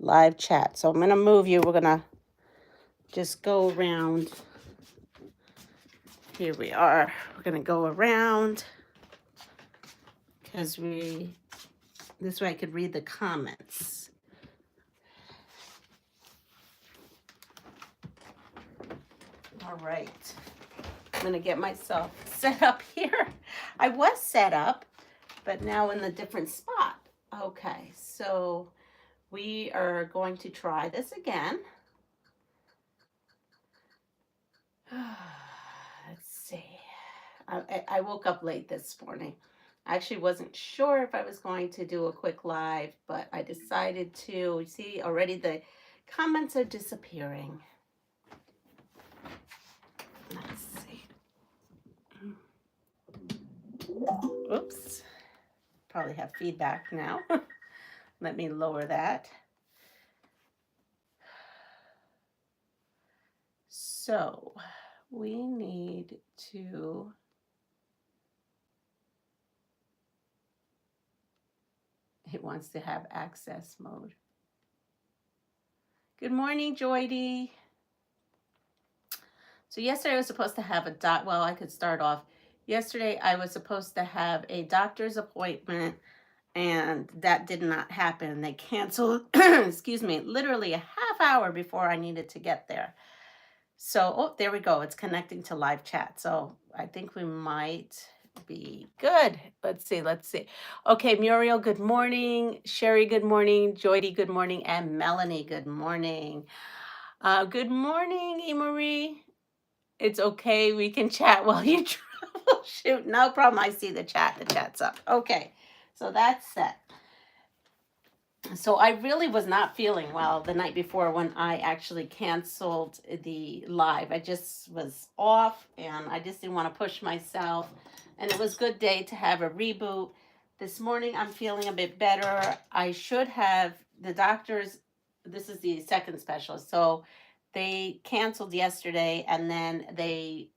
live chat. So I'm going to move you. We're going to just go around. Here we are. We're going to go around because this way I could read the comments. All right. I'm going to get myself set up here. I was set up, but now in the different spot. Okay, so we are going to try this again. Let's see. I woke up late this morning. I actually wasn't sure if I was going to do a quick live, but I decided to. You see, already the comments are disappearing. Let's see. Oops. Probably have feedback now. Let me lower that. So we need to it wants to have access mode. Good morning, Joydy. So yesterday I was supposed to have I could start off. Yesterday I was supposed to have a doctor's appointment, and that did not happen. They canceled, excuse me, literally a half hour before I needed to get there. So, oh, there we go. It's connecting to live chat. So I think we might be good. Let's see. Okay, Muriel, good morning. Sherry, good morning. Joydy, good morning. And Melanie, good morning. Good morning, Marie. It's okay. We can chat while you troubleshoot. No problem. I see the chat. The chat's up. Okay, so that's set. So I really was not feeling well the night before when I actually canceled the live. I just was off and I just didn't want to push myself. And it was a good day to have a reboot. This morning I'm feeling a bit better. I should have the doctors. This is the second specialist. So they canceled yesterday and then they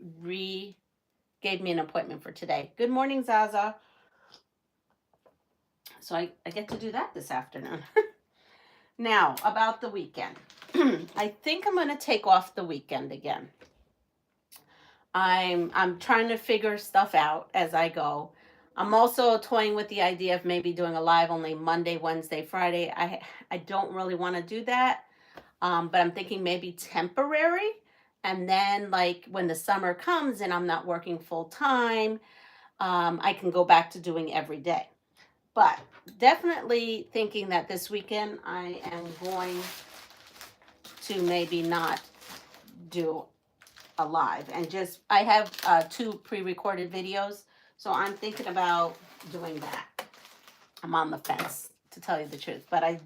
gave me an appointment for today. Good morning, Zaza. So I get to do that this afternoon. Now, about the weekend. I think I'm going to take off the weekend again. I'm trying to figure stuff out as I go. I'm also toying with the idea of maybe doing a live only Monday, Wednesday, Friday. I don't really want to do that, but I'm thinking maybe temporary. And then like when the summer comes and I'm not working full time, I can go back to doing every day. But definitely thinking that this weekend I am going to maybe not do a live and just, I have 2 pre-recorded videos. So I'm thinking about doing that. I'm on the fence, to tell you the truth, but I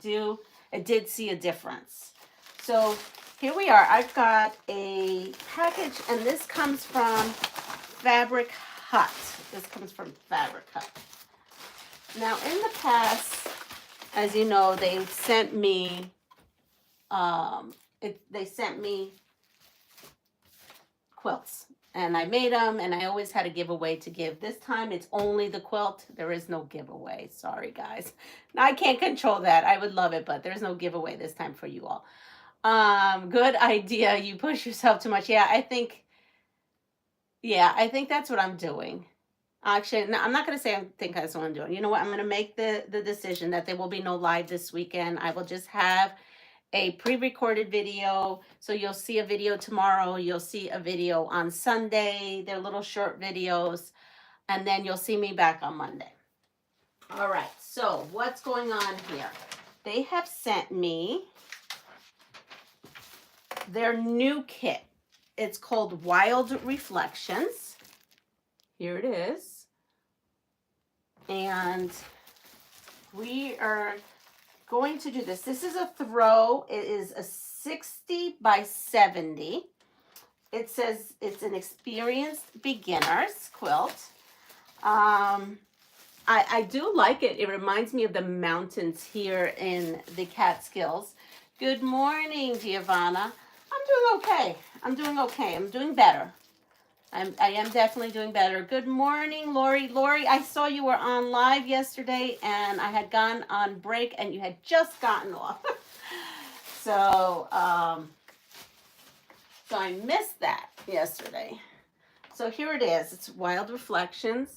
did see a difference. So here we are. I've got a package, and this comes from Fabric Hut. Now, in the past, as you know, they sent me, quilts, and I made them, and I always had a giveaway to give. This time, it's only the quilt. There is no giveaway. Sorry, guys. Now, I can't control that. I would love it, but there's no giveaway this time for you all. Good idea. You push yourself too much. Yeah, I think that's what I'm doing. Actually, no, I'm not going to say I think that's what I'm doing. You know what? I'm going to make the decision that there will be no live this weekend. I will just have a pre-recorded video. So you'll see a video tomorrow. You'll see a video on Sunday. They're little short videos. And then you'll see me back on Monday. All right. So what's going on here? They have sent me their new kit. It's called Wild Reflections. Here it is. And we are going to do this. This is a throw. It is a 60 by 70. It says it's an experienced beginner's quilt. I do like it. It reminds me of the mountains here in the Catskills. Good morning, Giovanna. I'm doing okay. I'm doing better. I am definitely doing better. Good morning, Lori. Lori, I saw you were on live yesterday, and I had gone on break, and you had just gotten off. So, so I missed that yesterday. So here it is. It's Wild Reflections.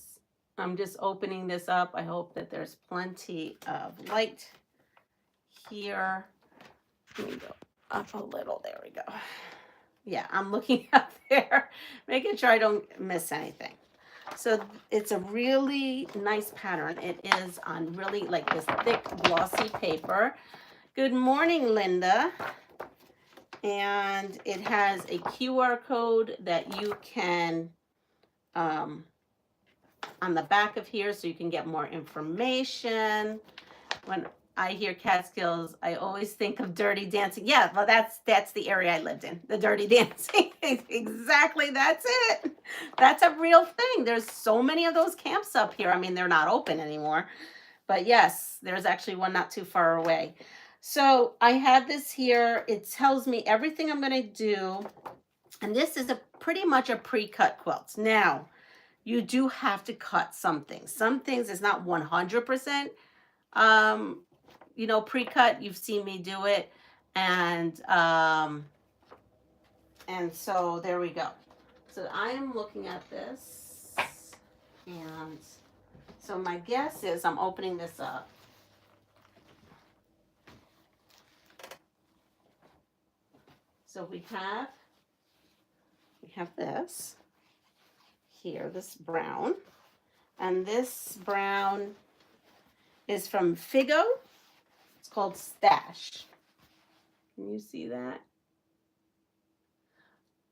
I'm just opening this up. I hope that there's plenty of light here. Let me go up a little. There we go. Yeah, I'm looking up there, making sure I don't miss anything. So it's a really nice pattern. It is on really like this thick, glossy paper. Good morning, Linda. And it has a QR code that you can, on the back of here, so you can get more information. When I hear Catskills, I always think of Dirty Dancing. Yeah, well, that's the area I lived in, the Dirty Dancing. Exactly, that's it. That's a real thing. There's so many of those camps up here. I mean, they're not open anymore. But yes, there's actually one not too far away. So I have this here. It tells me everything I'm going to do. And this is pretty much a pre-cut quilt. Now, you do have to cut some things. Some things is not 100%, you know, pre-cut. You've seen me do it. And so there we go. So I am looking at this. And so my guess is I'm opening this up. So we have this here, this brown. And this brown is from Figo. It's called Stash. Can you see that?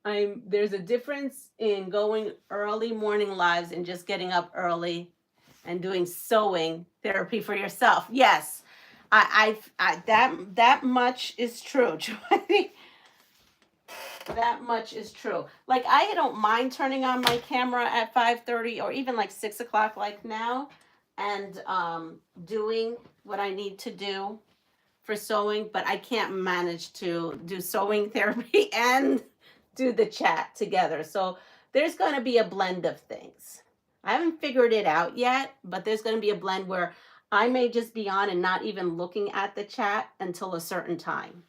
There's a difference in going early morning lives and just getting up early and doing sewing therapy for yourself. Yes, that much is true. That much is true. Like, I don't mind turning on my camera at 5:30 or even like 6 o'clock like now and doing what I need to do for sewing, but I can't manage to do sewing therapy and do the chat together. So there's going to be a blend of things. I haven't figured it out yet, but there's going to be a blend where I may just be on and not even looking at the chat until a certain time.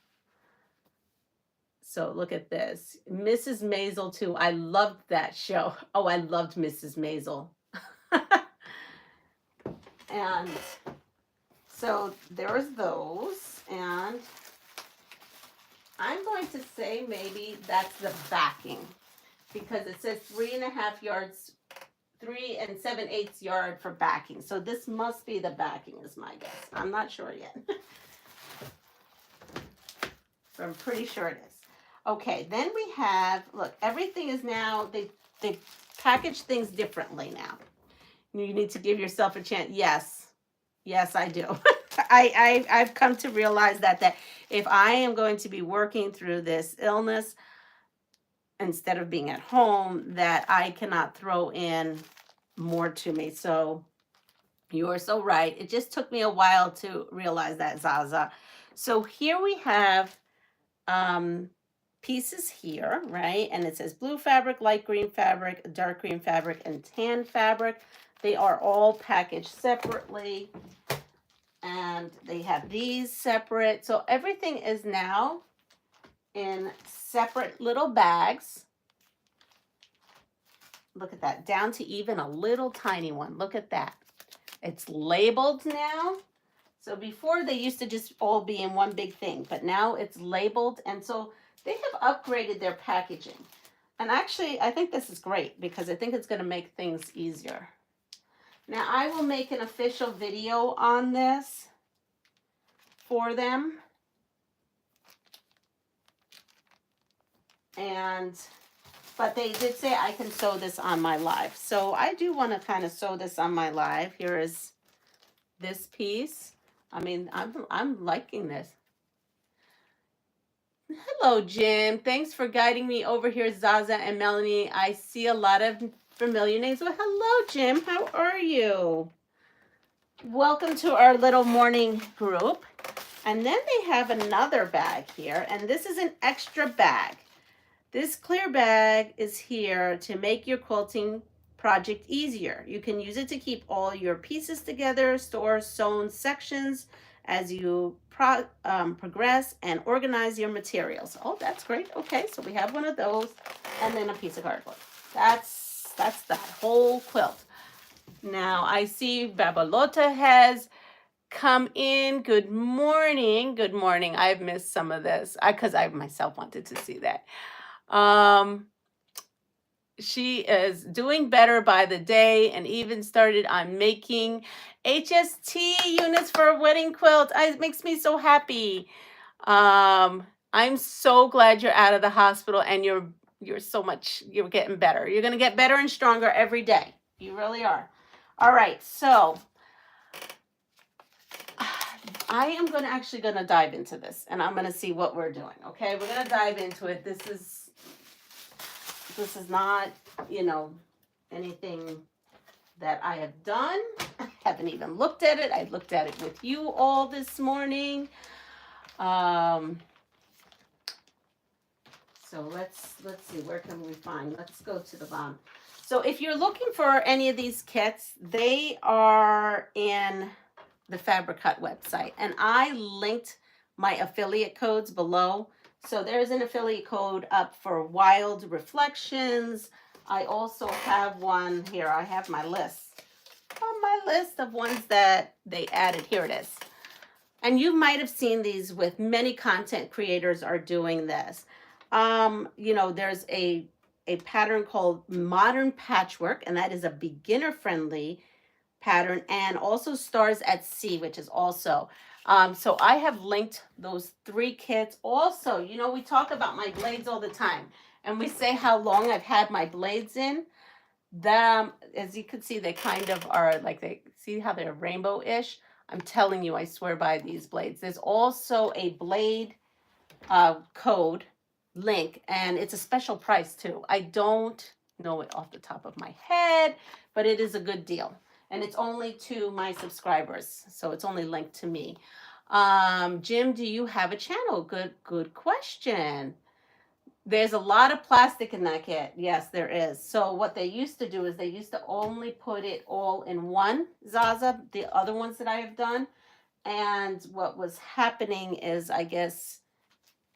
So look at this. Mrs. Maisel too. I loved that show. Oh, I loved Mrs. Maisel. And so there's those. And I'm going to say maybe that's the backing, because it says 3.5 yards, 3 7/8 yard for backing. So this must be the backing is my guess. I'm not sure yet. But I'm pretty sure it is. Okay, then we have, look, everything is now, they package things differently now. You need to give yourself a chance. Yes, I do. I've come to realize that if I am going to be working through this illness, instead of being at home, that I cannot throw in more to me. So you are so right. It just took me a while to realize that, Zaza. So here we have pieces here, right? And it says blue fabric, light green fabric, dark green fabric, and tan fabric. They are all packaged separately, and they have these separate. So everything is now in separate little bags. Look at that, down to even a little tiny one. Look at that. It's labeled now. So before they used to just all be in one big thing, but now it's labeled. And so they have upgraded their packaging. And actually, I think this is great because I think it's going to make things easier. Now, I will make an official video on this for them. But they did say I can sew this on my live. So I do want to kind of sew this on my live. Here is this piece. I mean, I'm liking this. Hello, Jim. Thanks for guiding me over here, Zaza and Melanie. I see a lot of familiar names. Well, hello, Jim. How are you? Welcome to our little morning group. And then they have another bag here, and this is an extra bag. This clear bag is here to make your quilting project easier. You can use it to keep all your pieces together, store sewn sections, as you progress and organize your materials. Oh, that's great. Okay, so we have one of those, and then a piece of cardboard. That's that whole quilt. Now I see Babalota has come in. Good morning. Good morning. I've missed some of this because I myself wanted to see that. She is doing better by the day and even started on making HST units for a wedding quilt. It makes me so happy. I'm so glad you're out of the hospital and you're getting better. You're going to get better and stronger every day. You really are. All right. So I am actually going to dive into this, and I'm going to see what we're doing. Okay. We're going to dive into it. This is not, anything that I have done. I haven't even looked at it. I looked at it with you all this morning. So let's see, where can we find? Let's go to the bottom. So if you're looking for any of these kits, they are in the Fabric Hut website, and I linked my affiliate codes below. So there's an affiliate code up for Wild Reflections. I also have one here. I have my list. On my list of ones that they added. Here it is. And you might have seen these with many content creators are doing this. There's a pattern called Modern Patchwork, and that is a beginner-friendly pattern, and also Stars at Sea, which is also. So I have linked those 3 kits. Also, we talk about my blades all the time, and we say how long I've had my blades in. As you can see, they kind of are see how they're rainbow-ish. I'm telling you, I swear by these blades. There's also a blade code link, and it's a special price too. I don't know it off the top of my head, but it is a good deal. And it's only to my subscribers, so it's only linked to me. Jim, do you have a channel? Good question. There's a lot of plastic in that kit. Yes, there is. So what they used to do is they used to only put it all in one Zaza, the other ones that I have done. And what was happening is, I guess,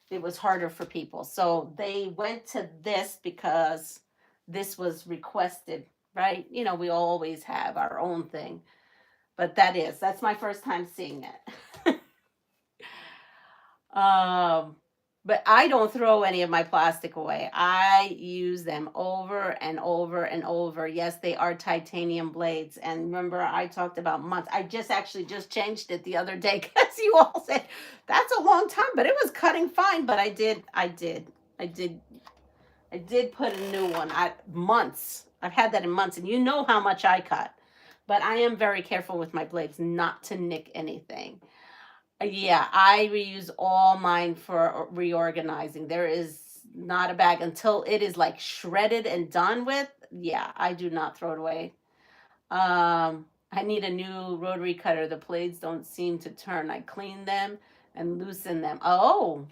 it was harder for people. So they went to this because this was requested, right? We always have our own thing. But that's my first time seeing it. But I don't throw any of my plastic away. I use them over and over and over. Yes, they are titanium blades. And remember, I talked about months. I just changed it the other day because you all said that's a long time, but it was cutting fine. But I did put a new one. Months. I've had that in months, and you know how much I cut. But I am very careful with my blades not to nick anything. Yeah, I reuse all mine for reorganizing. There is not a bag until it is like shredded and done with. Yeah, I do not throw it away. I need a new rotary cutter. The blades don't seem to turn. I clean them and loosen them. Oh,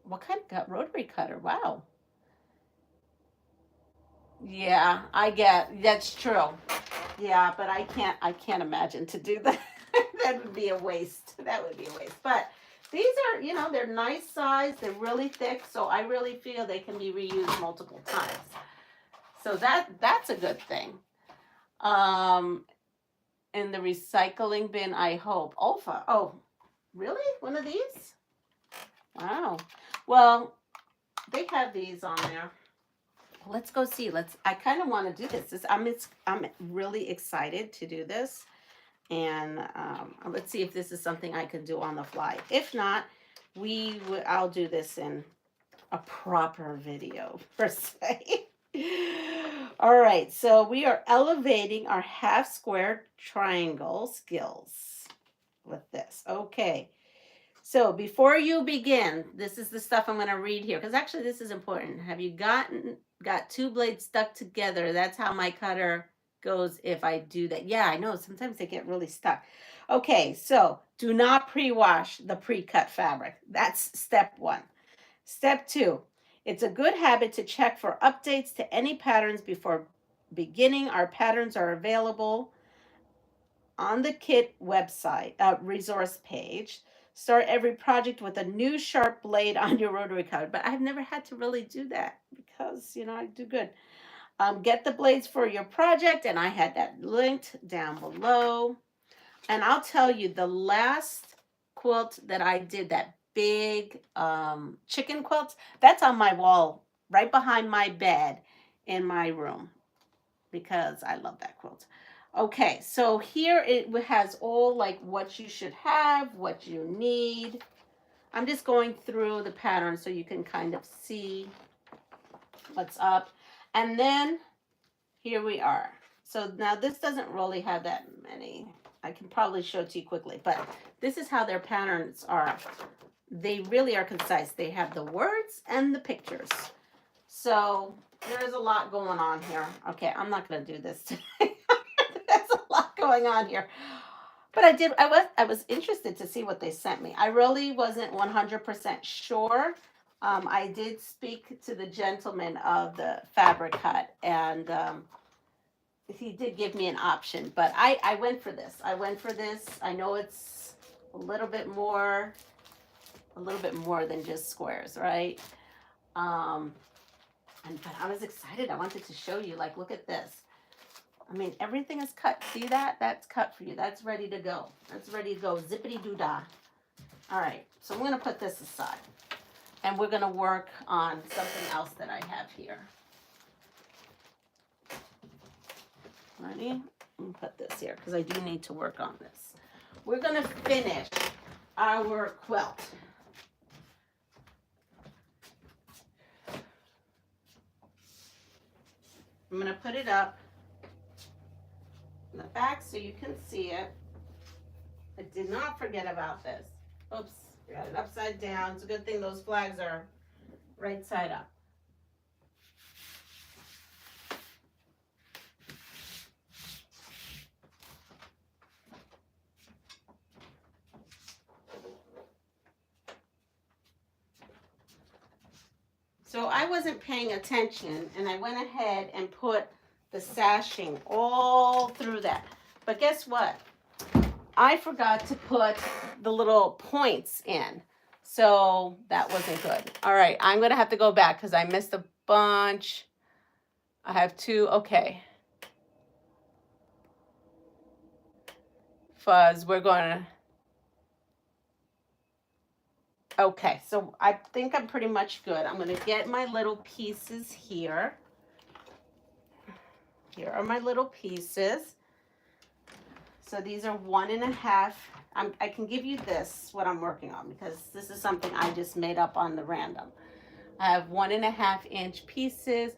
what kind of rotary cutter? Wow. Yeah, that's true. Yeah, but I can't imagine to do that. That would be a waste. That would be a waste. But these are, they're nice size. They're really thick, so I really feel they can be reused multiple times. So that's a good thing. In the recycling bin, I hope. Olfa. Oh, really? One of these? Wow. Well, they have these on there. Let's go see. I kind of want to do this. I'm really excited to do this. And let's see if this is something I can do on the fly. If not, I'll do this in a proper video, per se. All right, so we are elevating our half square triangle skills with this. Okay, so before you begin, this is the stuff I'm going to read here, because actually this is important. Have you got 2 blades stuck together? That's how my cutter goes if I do that. Yeah, I know. Sometimes they get really stuck. Okay, so do not pre-wash the pre-cut fabric. That's step 1. Step 2, it's a good habit to check for updates to any patterns before beginning. Our patterns are available on the kit website, resource page. Start every project with a new sharp blade on your rotary card. But I've never had to really do that because, you know, I do good. Get the blades for your project, and I had that linked down below. And I'll tell you, the last quilt that I did, that big chicken quilt, that's on my wall right behind my bed in my room because I love that quilt. Okay, so here it has all like what you should have, what you need. I'm just going through the pattern so you can kind of see what's up. And then here we are. So now this doesn't really have that many. I can probably show it to you quickly, but this is how their patterns are. They really are concise. They have the words and the pictures. So there's a lot going on here. Okay, I'm not going to do this today. There's a lot going on here. But I was interested to see what they sent me. I really wasn't 100% sure. I did speak to the gentleman of the fabric cut, and he did give me an option, but I went for this. I know it's a little bit more than just squares, right? But I was excited. I wanted to show you, like, look at this. I mean, everything is cut. See that? That's cut for you. That's ready to go. That's ready to go. Zippity doo dah. All right. So I'm going to put this aside, and we're going to work on something else that I have here. Ready? Let me put this here because I do need to work on this. We're going to finish our quilt. I'm going to put it up in the back so you can see it. I did not forget about this. Oops, I got it upside down. It's a good thing those flags are right side up. So I wasn't paying attention, and I went ahead and put the sashing all through that. But guess what? I forgot to put the little points in. So that wasn't good. All right, I'm going to have to go back because I missed a bunch. I have two. Okay. Fuzz, we're going to... Okay, so I think I'm pretty much good. I'm going to get my little pieces here. Here are my little pieces. So these are 1.5. I can give you this, what I'm working on, because this is something I just made up on the random. I have 1.5-inch pieces.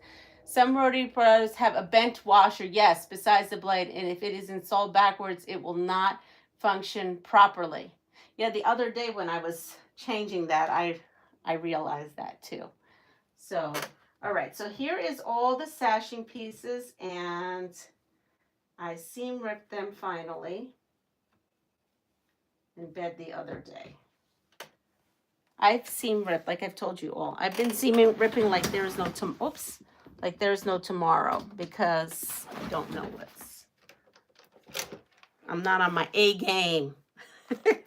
Some rotary products have a bent washer, yes, besides the blade, and if it is installed backwards, it will not function properly. Yeah, the other day when I was changing that, I realized that too. So, all right, so here is all the sashing pieces, and I seam ripped them finally in bed the other day. I've seam ripped, like I've told you all. I've been seam ripping like there's no like there's no tomorrow, because I don't know I'm not on my A game,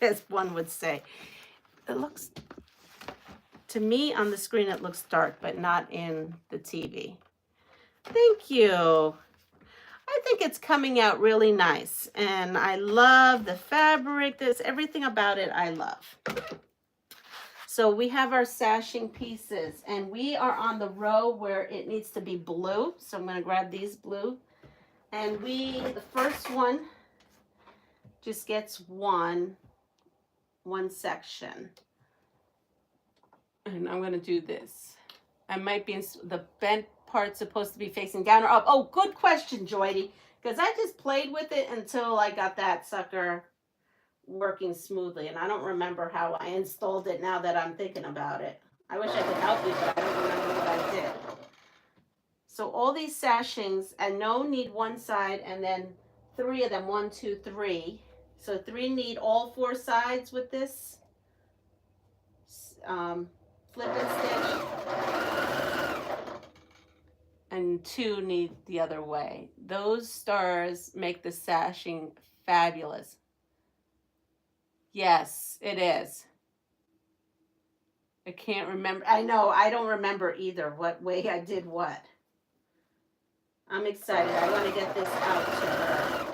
as one would say. It looks, to me on the screen, it looks dark, but not in the TV. Thank you. I think it's coming out really nice, and I love the fabric. There's everything about it I love. So we have our sashing pieces, and we are on the row where it needs to be blue. So I'm going to grab these blue, and the first one just gets one section. And I'm going to do this. I might be in the bent part supposed to be facing down or up. Oh, good question, Joydy, because I just played with it until I got that sucker working smoothly, and I don't remember how I installed it now that I'm thinking about it. I wish I could help you, but I don't remember what I did. So all these sashings, and no need one side, and then 3 of them, 1, 2, 3. So 3 need all 4 sides with this flip and stitch, and 2 need the other way. Those stars make the sashing Fabulous. Yes, it is. I can't remember. I know, I don't remember either what way I did what. I'm excited. I want to get this out to her,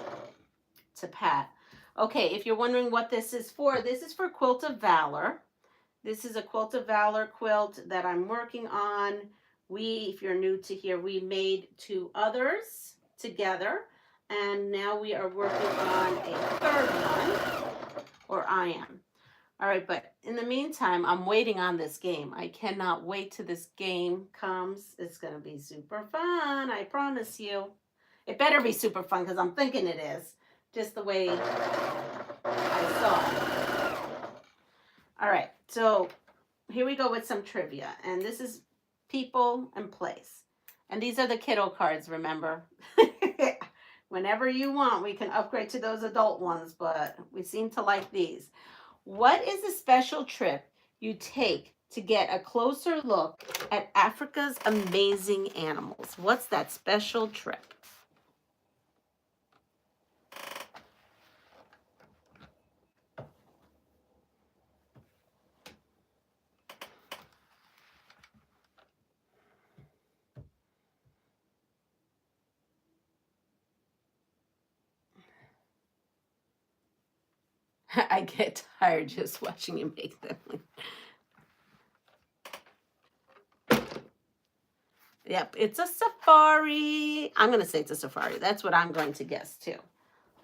to Pat. Okay, if you're wondering what this is for Quilt of Valor. This is a Quilt of Valor quilt that I'm working on. If you're new to here, we made 2 others together, and now we are working on a 3rd one, or I am. All right, but in the meantime, I'm waiting on this game. I cannot wait till this game comes. It's going to be super fun, I promise you. It better be super fun because I'm thinking it is, just the way I saw it. All right, so here we go with some trivia. And this is people and place. And these are the kiddo cards, remember? Whenever you want, we can upgrade to those adult ones, but we seem to like these. What is a special trip you take to get a closer look at Africa's amazing animals? What's that special trip? I get tired just watching you make them. Yep, it's a safari. I'm going to say it's a safari. That's what I'm going to guess too.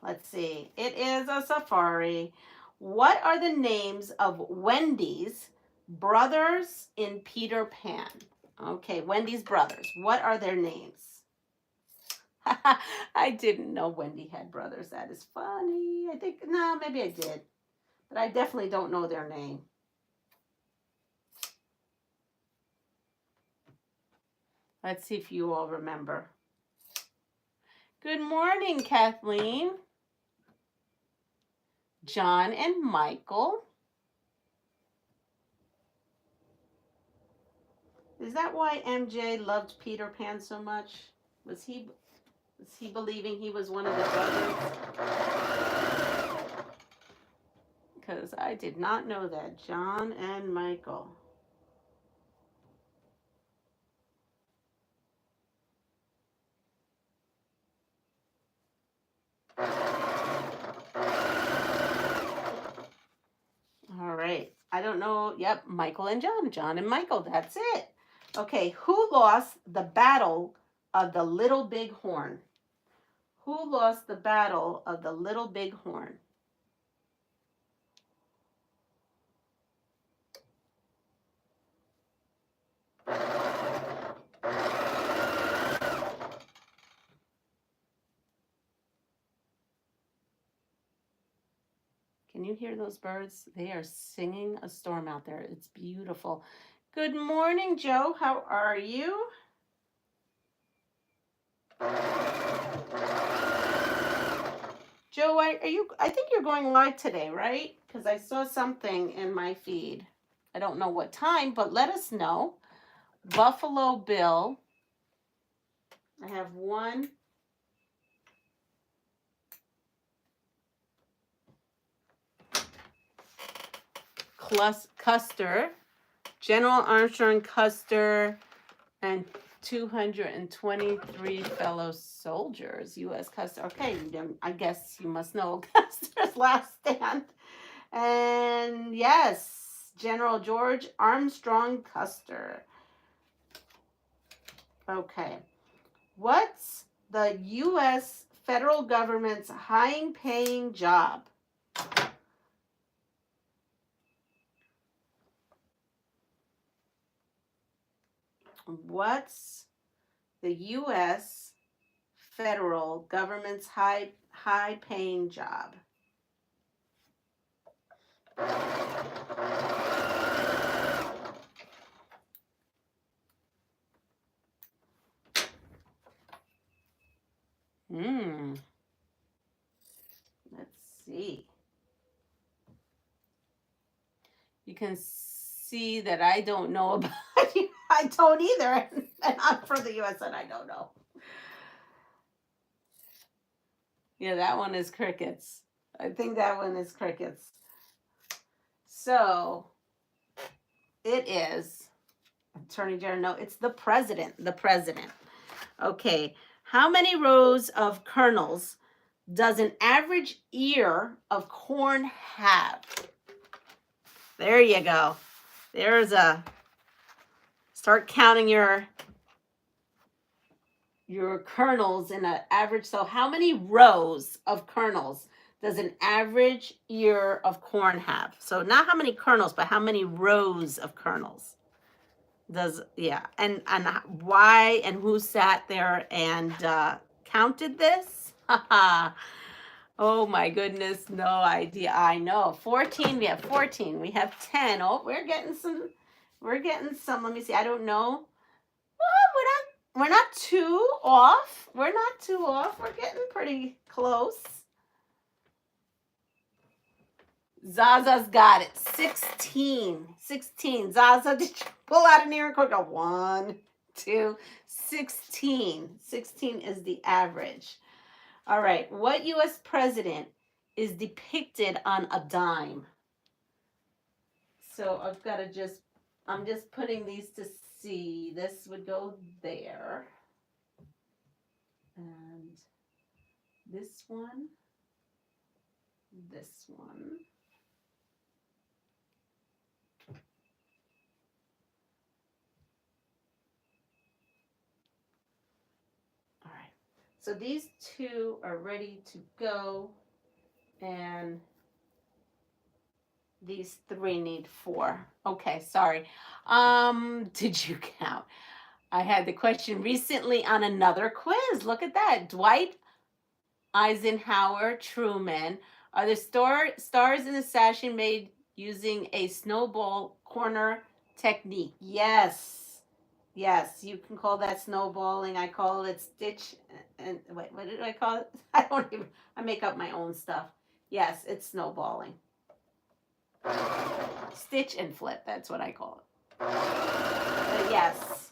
Let's see. It is a safari. What are the names of Wendy's brothers in Peter Pan? Okay, Wendy's brothers. What are their names? I didn't know Wendy had brothers. That is funny. I think, no, maybe I did. But I definitely don't know their name. Let's see if you all remember. Good morning, Kathleen. John and Michael. Is that why MJ loved Peter Pan so much? Was he believing he was one of the brothers? Because I did not know that. John and Michael. All right. I don't know. Yep, Michael and John. John and Michael. That's it. Okay, who lost the battle of the Little Big Horn? Who lost the battle of the Little Big Horn? Can you hear those birds? They are singing a storm out there. It's beautiful. Good morning, Joe. How are you? Joe, I think you're going live today, right? Because I saw something in my feed. I don't know what time, but let us know. Buffalo Bill. I have one. Custer. General Armstrong Custer and 223 fellow soldiers. U.S. Custer. Okay, I guess you must know Custer's last stand. And yes, General George Armstrong Custer. Okay. What's the U.S. federal government's high-paying job? What's the U.S. federal government's high-paying job? Let's see. You can see that I don't know about it. I don't either. And I'm for the U.S. and I don't know. Yeah, that one is crickets. I think that one is crickets. So it is Attorney General. No, it's the president. The president. Okay. How many rows of kernels does an average ear of corn have? There you go. There's a start counting your kernels in an average. So how many rows of kernels does an average ear of corn have? So not how many kernels, but how many rows of kernels does, yeah. And why and who sat there and counted this? Oh my goodness, no idea. I know. 14, we have 14. We have 10. Oh, we're getting some, let me see. I don't know. Well, we're not too off. We're not too off. We're getting pretty close. Zaza's got it. 16. 16. Zaza, did you pull out an ear and go 1, 2, 16. 16 is the average. All right. What U.S. president is depicted on a dime? So I've got to I'm just putting these to see. This would go there. And this one. This one. All right. So these two are ready to go. And these 3 need 4. Okay, sorry. Did you count? I had the question recently on another quiz. Look at that. Dwight Eisenhower Truman. Are the stars in the sashing made using a snowball corner technique? Yes. Yes, you can call that snowballing. I call it stitch and wait, what did I call it? I make up my own stuff. Yes, it's snowballing. Stitch and flip, that's what I call it. But yes.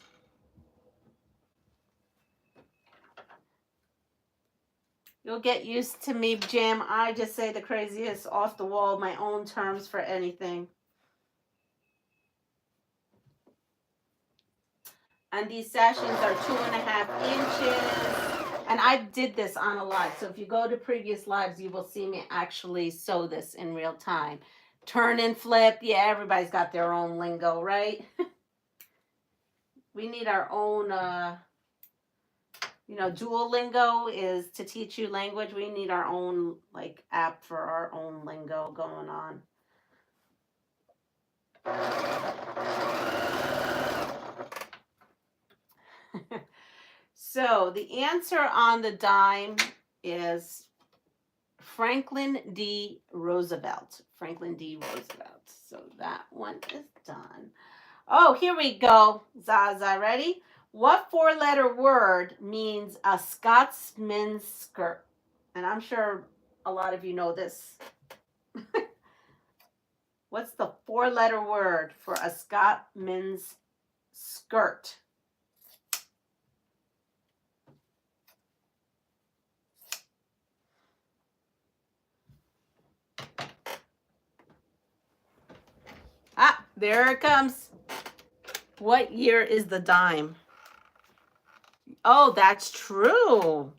You'll get used to me, Jim. I just say the craziest off the wall, my own terms for anything. And these sashings are 2.5 inches. And I did this on a live. So if you go to previous lives, you will see me actually sew this in real time. Turn and flip. Yeah, everybody's got their own lingo, right? We need our own, Duolingo is to teach you language. We need our own, app for our own lingo going on. So the answer on the dime is Franklin D. Roosevelt. Franklin D. Roosevelt. So that one is done. Oh, here we go. Zaza, ready? What 4-letter word means a Scotsman's skirt? And I'm sure a lot of you know this. What's the 4-letter word for a Scotsman's skirt? Ah, there it comes. What year is the dime? Oh, that's true.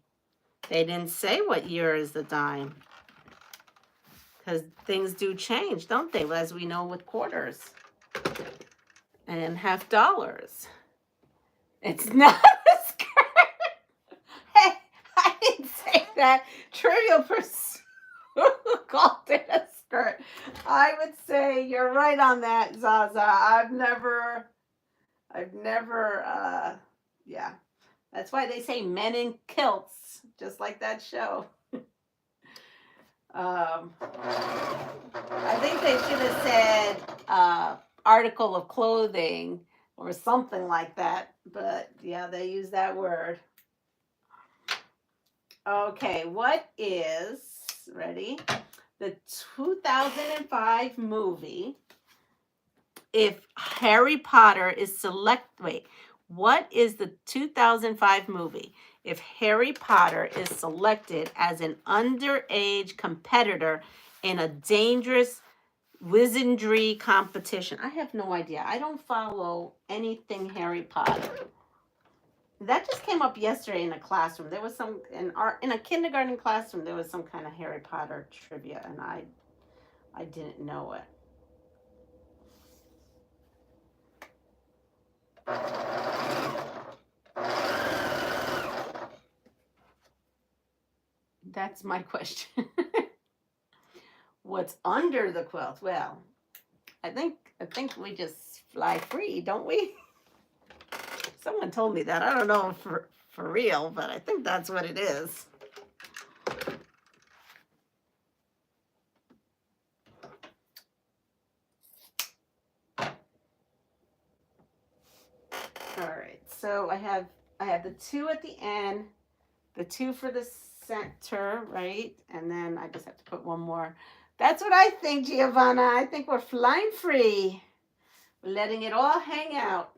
They didn't say what year is the dime. Because things do change, don't they? As we know with quarters and half dollars. It's not a skirt. Hey, I didn't say that. Trivial Pursuit called it a skirt. I would say you're right on that, Zaza. I've never, yeah. That's why they say men in kilts, just like that show. I think they should have said article of clothing or something like that. But yeah, they use that word. Okay, what is, ready? The 2005 movie, if Harry Potter is what is the 2005 movie? if Harry Potter is selected as an underage competitor in a dangerous wizardry competition. I have no idea. I don't follow anything Harry Potter. That just came up yesterday in a classroom. There was some in a kindergarten classroom. There was some kind of Harry Potter trivia, and I didn't know it. That's my question. What's under the quilt? Well, I think we just fly free, don't we? Someone told me that. I don't know for real, but I think that's what it is. All right, so I have the 2 at the end, the 2 for the center, right? And then I just have to put one more. That's what I think, Giovanna. I think we're flying free. We're letting it all hang out.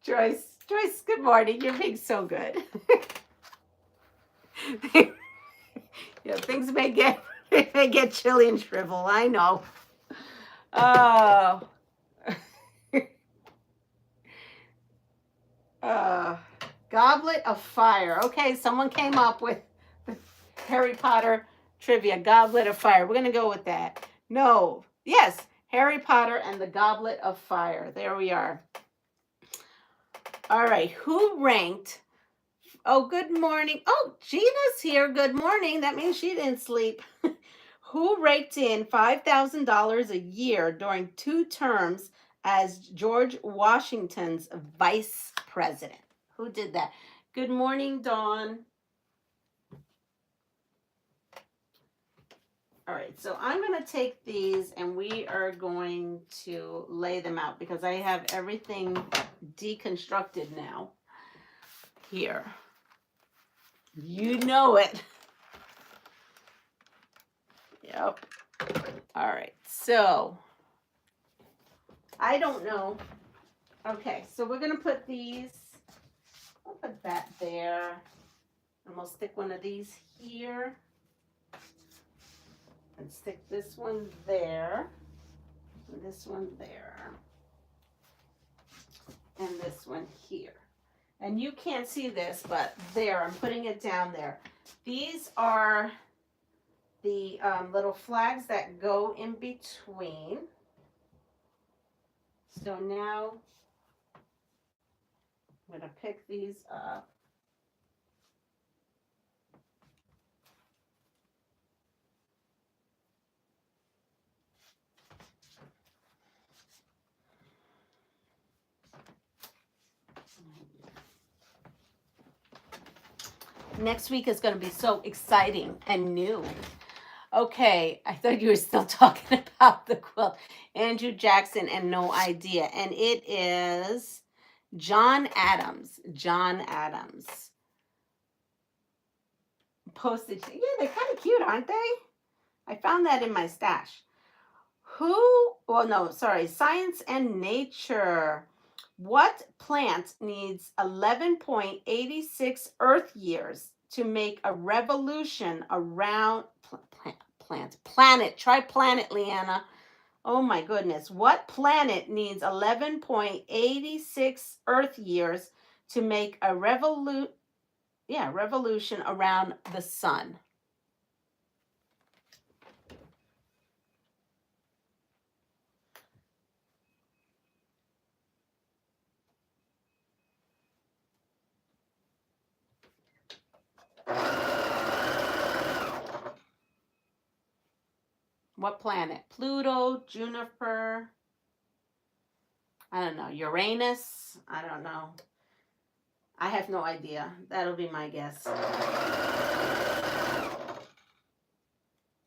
Joyce, good morning. You're being so good. Yeah, things may get chilly and shrivel. I know. Oh. Goblet of Fire. Okay, someone came up with the Harry Potter trivia. Goblet of Fire. We're going to go with that. No. Yes, Harry Potter and the Goblet of Fire. There we are. All right, who ranked? Oh, good morning. Oh, Gina's here. Good morning. That means she didn't sleep. Who raked in $5,000 a year during 2 terms as George Washington's vice president? Who did that? Good morning, Dawn. All right, so I'm going to take these and we are going to lay them out because I have everything deconstructed now. Here. You know it. Yep. All right, so I don't know. Okay, so we're going to put these, I'll put that there. I'm going to stick one of these here. And stick this one there. And this one there. And this one here. And you can't see this, but there, I'm putting it down there. These are the little flags that go in between. So now I'm going to pick these up. Next week is going to be so exciting and new. Okay, I thought you were still talking about the quilt. Andrew Jackson and No Idea. And it is John Adams. John Adams. Postage. Yeah, they're kind of cute, aren't they? I found that in my stash. Science and Nature. What plant needs 11.86 Earth years to make a revolution around planet? Try planet, Leanna. Oh my goodness. What planet needs 11.86 Earth years to make a revolution around the sun? What planet? Pluto, Juniper, I don't know, Uranus, I don't know. I have no idea. That'll be my guess.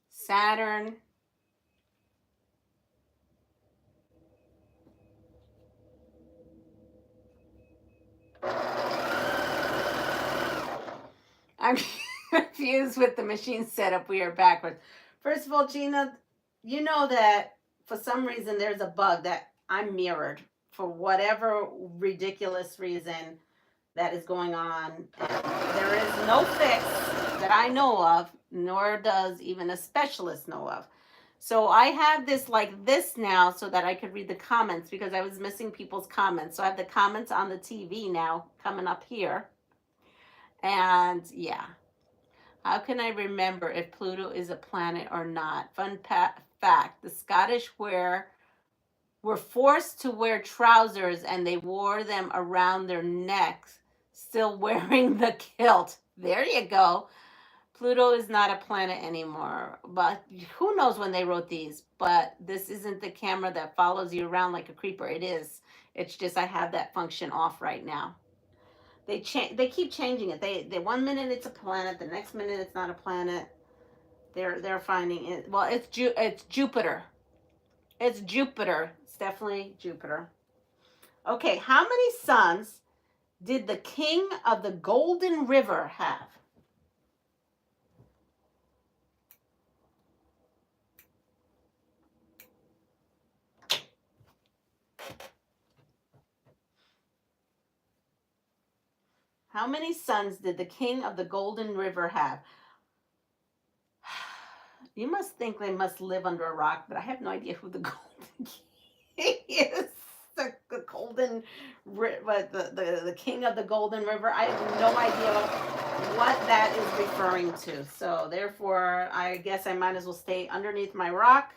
Saturn. I'm confused with the machine setup. We are backwards. First of all, Gina, you know that for some reason there's a bug that I'm mirrored for whatever ridiculous reason that is going on. And there is no fix that I know of, nor does even a specialist know of. So I have this like this now so that I could read the comments because I was missing people's comments. So I have the comments on the TV now coming up here. And yeah, how can I remember if Pluto is a planet or not? Fun fact, the Scottish were forced to wear trousers and they wore them around their necks, still wearing the kilt. There you go. Pluto is not a planet anymore, but who knows when they wrote these. But this isn't the camera that follows you around like a creeper. It is. It's just I have that function off right now. They keep changing it. They 1 minute it's a planet, the next minute it's not a planet. They're finding it. Well, it's Jupiter. It's Jupiter. It's definitely Jupiter. Okay, how many sons did the king of the Golden River have? How many sons did the king of the Golden River have? You must think they must live under a rock, but I have no idea who the Golden King is. The Golden River, the king of the Golden River. I have no idea what that is referring to. So therefore, I guess I might as well stay underneath my rock.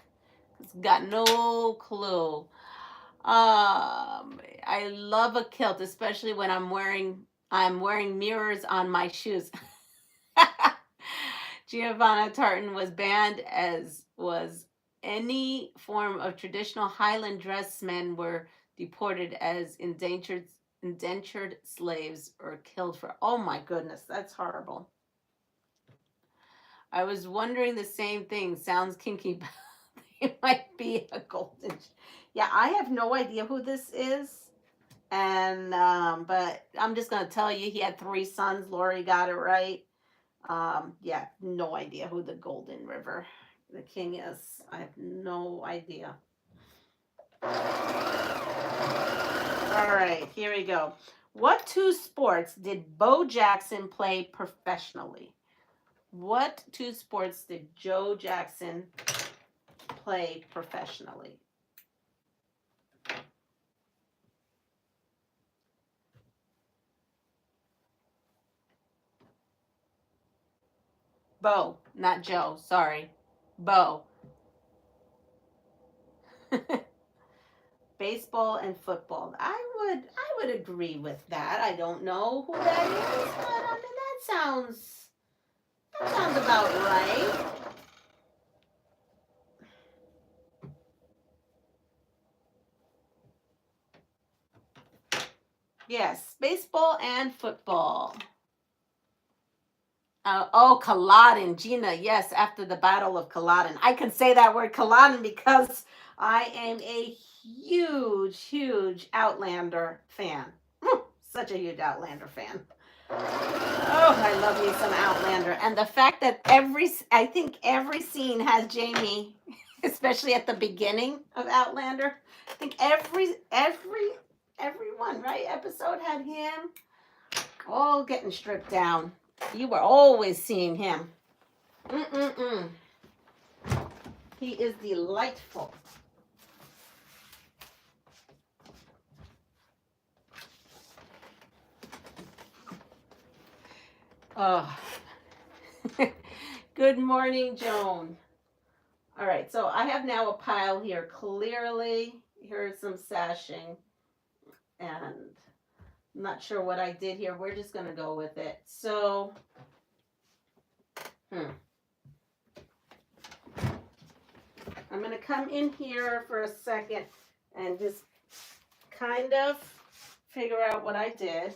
It's got no clue. I love a kilt, especially when I'm wearing mirrors on my shoes. Giovanna Tartan was banned, as was any form of traditional Highland dress. Men were deported as indentured slaves or killed for. Oh my goodness, that's horrible. I was wondering the same thing. Sounds kinky, but it might be a golden. Yeah, I have no idea who this is. And but I'm just gonna tell you, he had 3 sons. Lori got it right. Yeah, no idea who the Golden River, the king is. I have no idea. All right, here we go. What 2 sports did Bo Jackson play professionally? What 2 sports did Joe Jackson play professionally? Bo, not Joe. Sorry. Bo. Baseball and football. I would agree with that. I don't know who that is, but I mean that sounds about right. Yes, baseball and football. Oh, Culloden, Gina. Yes, after the Battle of Culloden. I can say that word Culloden because I am a huge Outlander fan. Such a huge Outlander fan. Oh, I love me some Outlander. And the fact that I think every scene has Jamie, especially at the beginning of Outlander. I think everyone, right, episode had him all getting stripped down. You were always seeing him. He is delightful. Oh. Good morning, Joan. All right, so I have now a pile here. Clearly, here's some sashing. And I'm not sure what I did here. We're just going to go with it. So, I'm going to come in here for a second and just kind of figure out what I did.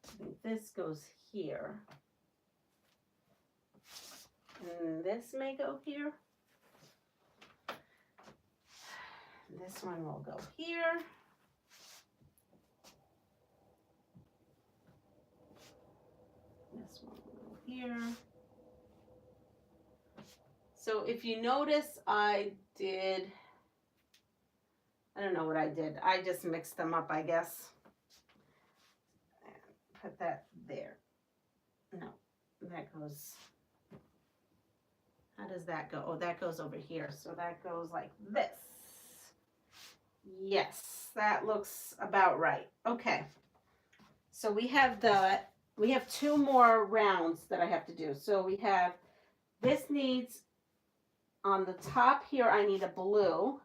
I think this goes here. And this may go here. This one will go here. This one will go here. So if you notice, I don't know what I did. I just mixed them up, I guess. Put that there. No, that goes, how does that go? Oh, that goes over here. So that goes like this. Yes, that looks about right. Okay. So we have two more rounds that I have to do. So we have, this needs, on the top here, I need a blue.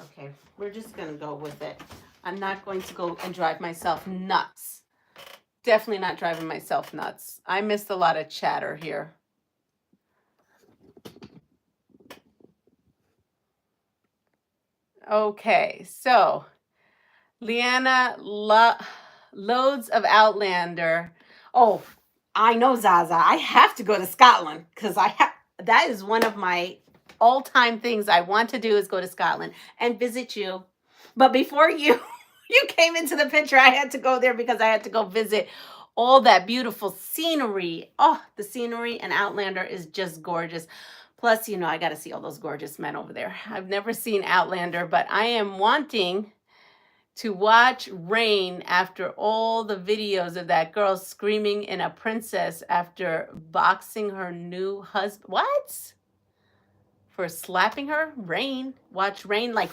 Okay, we're just gonna go with it. I'm not going to go and drive myself nuts. Definitely not driving myself nuts. I missed a lot of chatter here. Okay, so Leanna, loads of Outlander. Oh, I know, Zaza. I have to go to Scotland because that is one of my all-time things I want to do, is go to Scotland and visit you. But before you came into the picture, I had to go there because I had to go visit all that beautiful scenery. Oh, the scenery in Outlander is just gorgeous. Plus, you know, I got to see all those gorgeous men over there. I've never seen Outlander, but I am wanting to watch Rain after all the videos of that girl screaming in a princess after boxing her new husband. What? For slapping her? Rain. Watch Rain like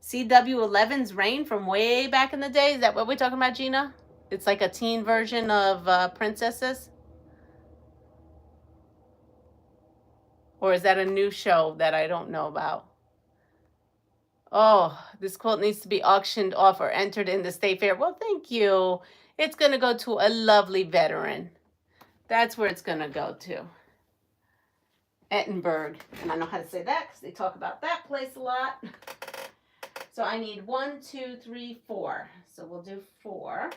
CW11's Rain from way back in the day. Is that what we're talking about, Gina? It's like a teen version of Princesses? Or is that a new show that I don't know about? Oh, this quilt needs to be auctioned off or entered in the state fair. Well, thank you. It's going to go to a lovely veteran. That's where it's going to go to. Ettenberg. And I know how to say that because they talk about that place a lot. So I need 1, 2, 3, 4. So we'll do 4.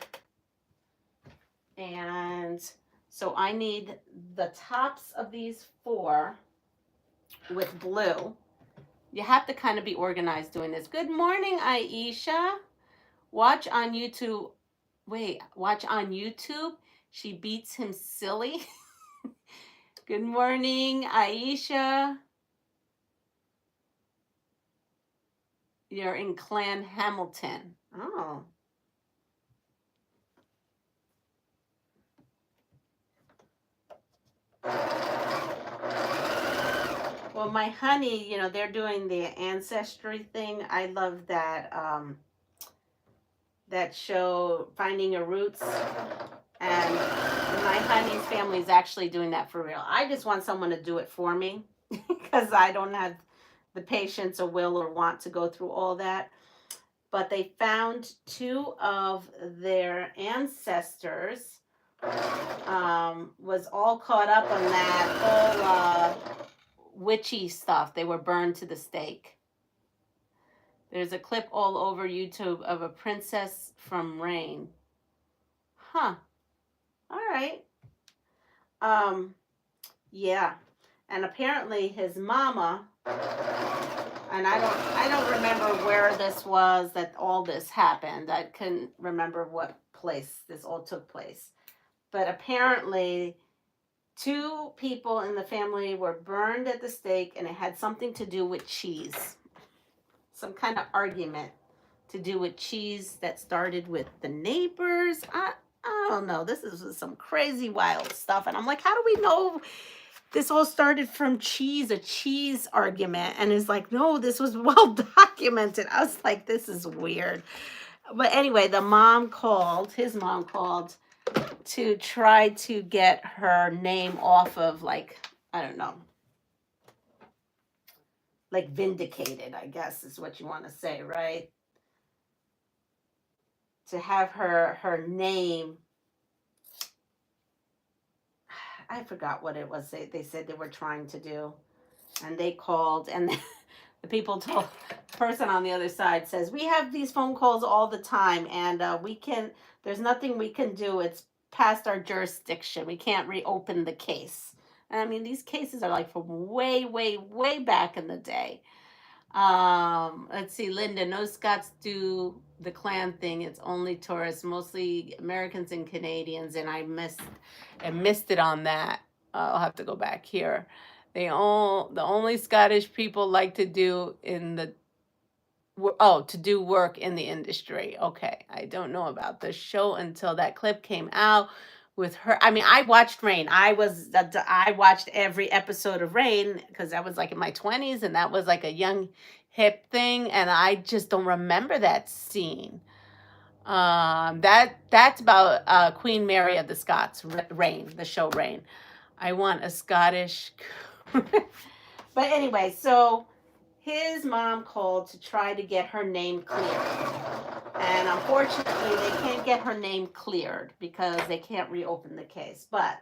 And so I need the tops of these 4 with blue. You have to kind of be organized doing this. Good morning, Aisha. Watch on YouTube. Wait, watch on YouTube. She beats him silly. Good morning, Aisha. You're in Clan Hamilton. Oh. Well, my honey, you know, they're doing the ancestry thing. I love that that show, Finding Your Roots. And my honey's family is actually doing that for real. I just want someone to do it for me because I don't have the patience or will or want to go through all that. But they found 2 of their ancestors was all caught up on that whole witchy stuff. They were burned to the stake. There's a clip all over YouTube of a princess from Rain. Huh. All right. Yeah. And apparently his mama, and I don't remember where this was that all this happened. I couldn't remember what place this all took place. But apparently 2 people in the family were burned at the stake, and it had something to do with cheese. Some kind of argument to do with cheese that started with the neighbors. I don't know. This is some crazy wild stuff. And I'm like, how do we know this all started from cheese, a cheese argument? And it's like, no, this was well documented. I was like, this is weird. But anyway, his mom called to try to get her name off of, like, I don't know, like vindicated, I guess is what you want to say, right? To have her name, I forgot what it was they said they were trying to do. And they called, and the people told, the person on the other side says, we have these phone calls all the time, and there's nothing we can do. It's past our jurisdiction. We can't reopen the case. And I mean, these cases are like from way, way, way back in the day. Let's see, Linda, no Scots do the clan thing. It's only tourists, mostly Americans and Canadians, and I missed it on that. I'll have to go back here. The only Scottish people like to do in the to do work in the industry. Okay, I don't know about the show until that clip came out with her. I mean, I watched Rain. I watched every episode of Rain because I was like in my 20s, and that was like a young hip thing, and I just don't remember that scene. That's about Queen Mary of the Scots, Rain, the show Rain. I want a Scottish. But anyway, so his mom called to try to get her name cleared. And unfortunately, they can't get her name cleared because they can't reopen the case. But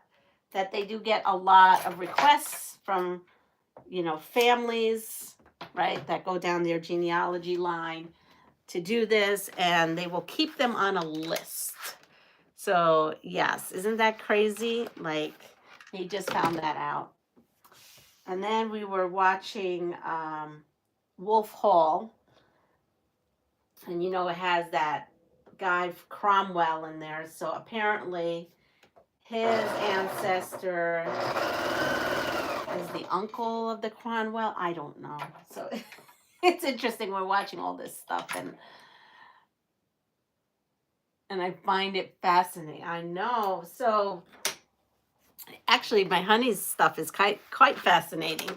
that they do get a lot of requests from, families, right, that go down their genealogy line to do this, and they will keep them on a list. So, yes, isn't that crazy? Like, he just found that out. And then we were watching Wolf Hall. And it has that guy Cromwell in there. So apparently his ancestor is the uncle of the Cromwell. I don't know. So it's interesting. We're watching all this stuff and I find it fascinating. I know. So actually my honey's stuff is quite fascinating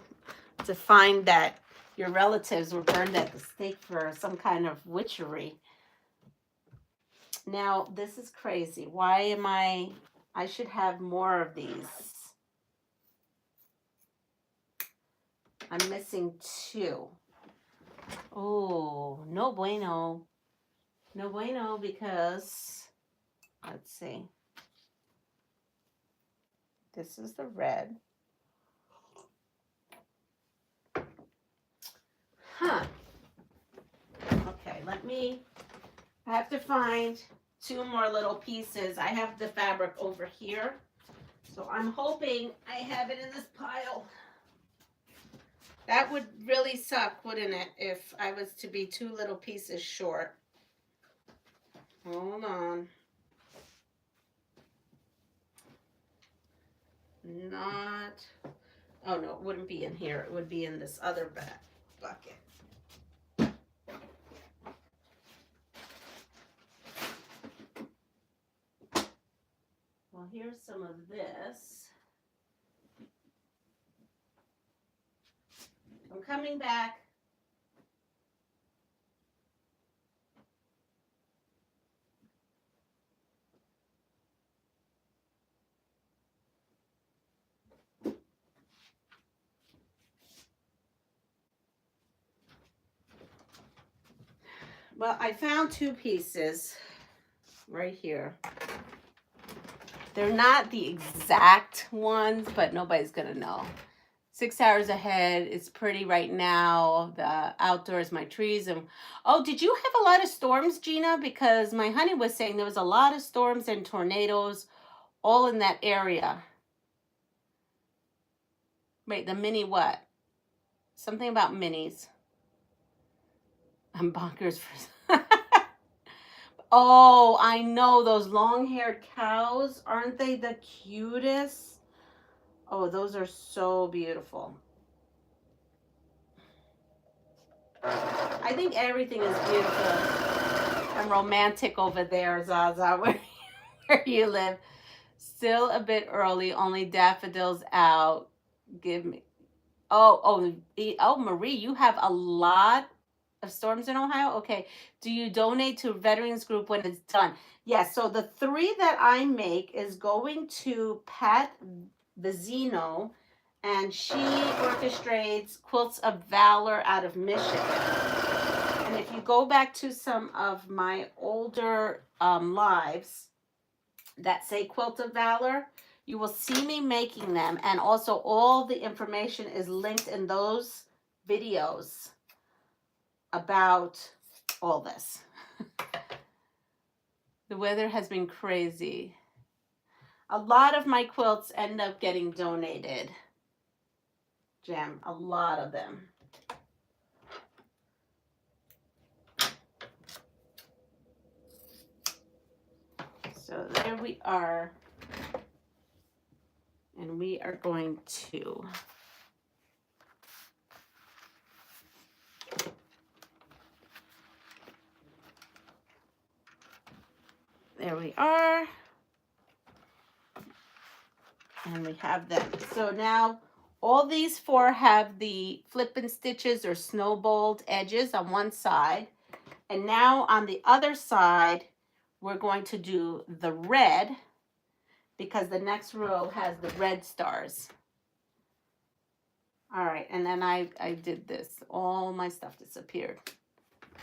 to find that your relatives were burned at the stake for some kind of witchery. Now, this is crazy. Why am I should have more of these. I'm missing 2. Oh, no bueno. No bueno because, let's see. This is the red. Huh. Okay, I have to find 2 more little pieces. I have the fabric over here. So I'm hoping I have it in this pile. That would really suck, wouldn't it, if I was to be 2 little pieces short. Hold on. Oh no, it wouldn't be in here. It would be in this other bucket. Well, here's some of this. I'm coming back. Well, I found 2 pieces right here. They're not the exact ones, but nobody's going to know. 6 hours ahead. It's pretty right now. The outdoors, my trees. And oh, did you have a lot of storms, Gina? Because my honey was saying there was a lot of storms and tornadoes all in that area. Wait, the mini what? Something about minis. I'm bonkers for... Oh, I know. Those long-haired cows. Aren't they the cutest? Oh, those are so beautiful. I think everything is beautiful and romantic over there, Zaza, where you live. Still a bit early. Only daffodils out. Give me... Oh, Marie, you have a lot of storms in Ohio? Okay. Do you donate to a veterans group when it's done? Yes. So the 3 that I make is going to Pat Vizzino, and she orchestrates Quilts of Valor out of Michigan. And if you go back to some of my older lives that say Quilt of Valor, you will see me making them. And also all the information is linked in those videos about all this. The weather has been crazy. A lot of my quilts end up getting donated. Jem, a lot of them. So there we are. And And we are going to there we are. And we have them. So now all these four have the flippin' stitches or snowballed edges on one side. And now on the other side, we're going to do the red because the next row has the red stars. All right, and then I did this. All my stuff disappeared.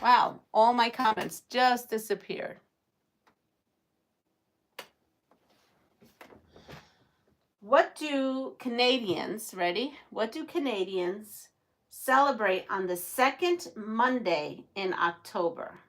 Wow, all my comments just disappeared. What do Canadians, ready? What do Canadians celebrate on the second Monday in October?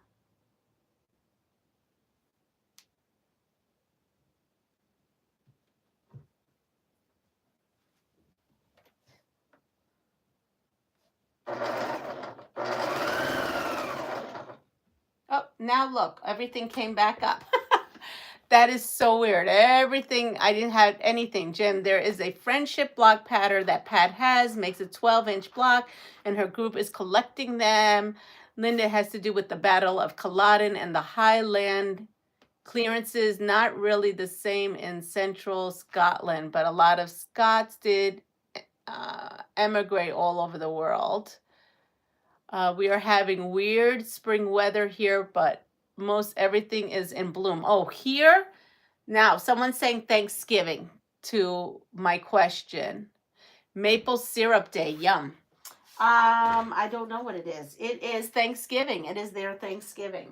Oh, now look, everything came back up. That is so weird. Everything, I didn't have anything. Jim, there is a friendship block pattern that Pat has, makes a 12-inch block, and her group is collecting them. Linda has to do with the Battle of Culloden and the Highland clearances. Not really the same in central Scotland, but a lot of Scots did emigrate all over the world. We are having weird spring weather here, but most everything is in bloom. Oh, here now someone's saying Thanksgiving to my question. Maple syrup day, yum. I don't know what it is. It is Thanksgiving. It is their Thanksgiving.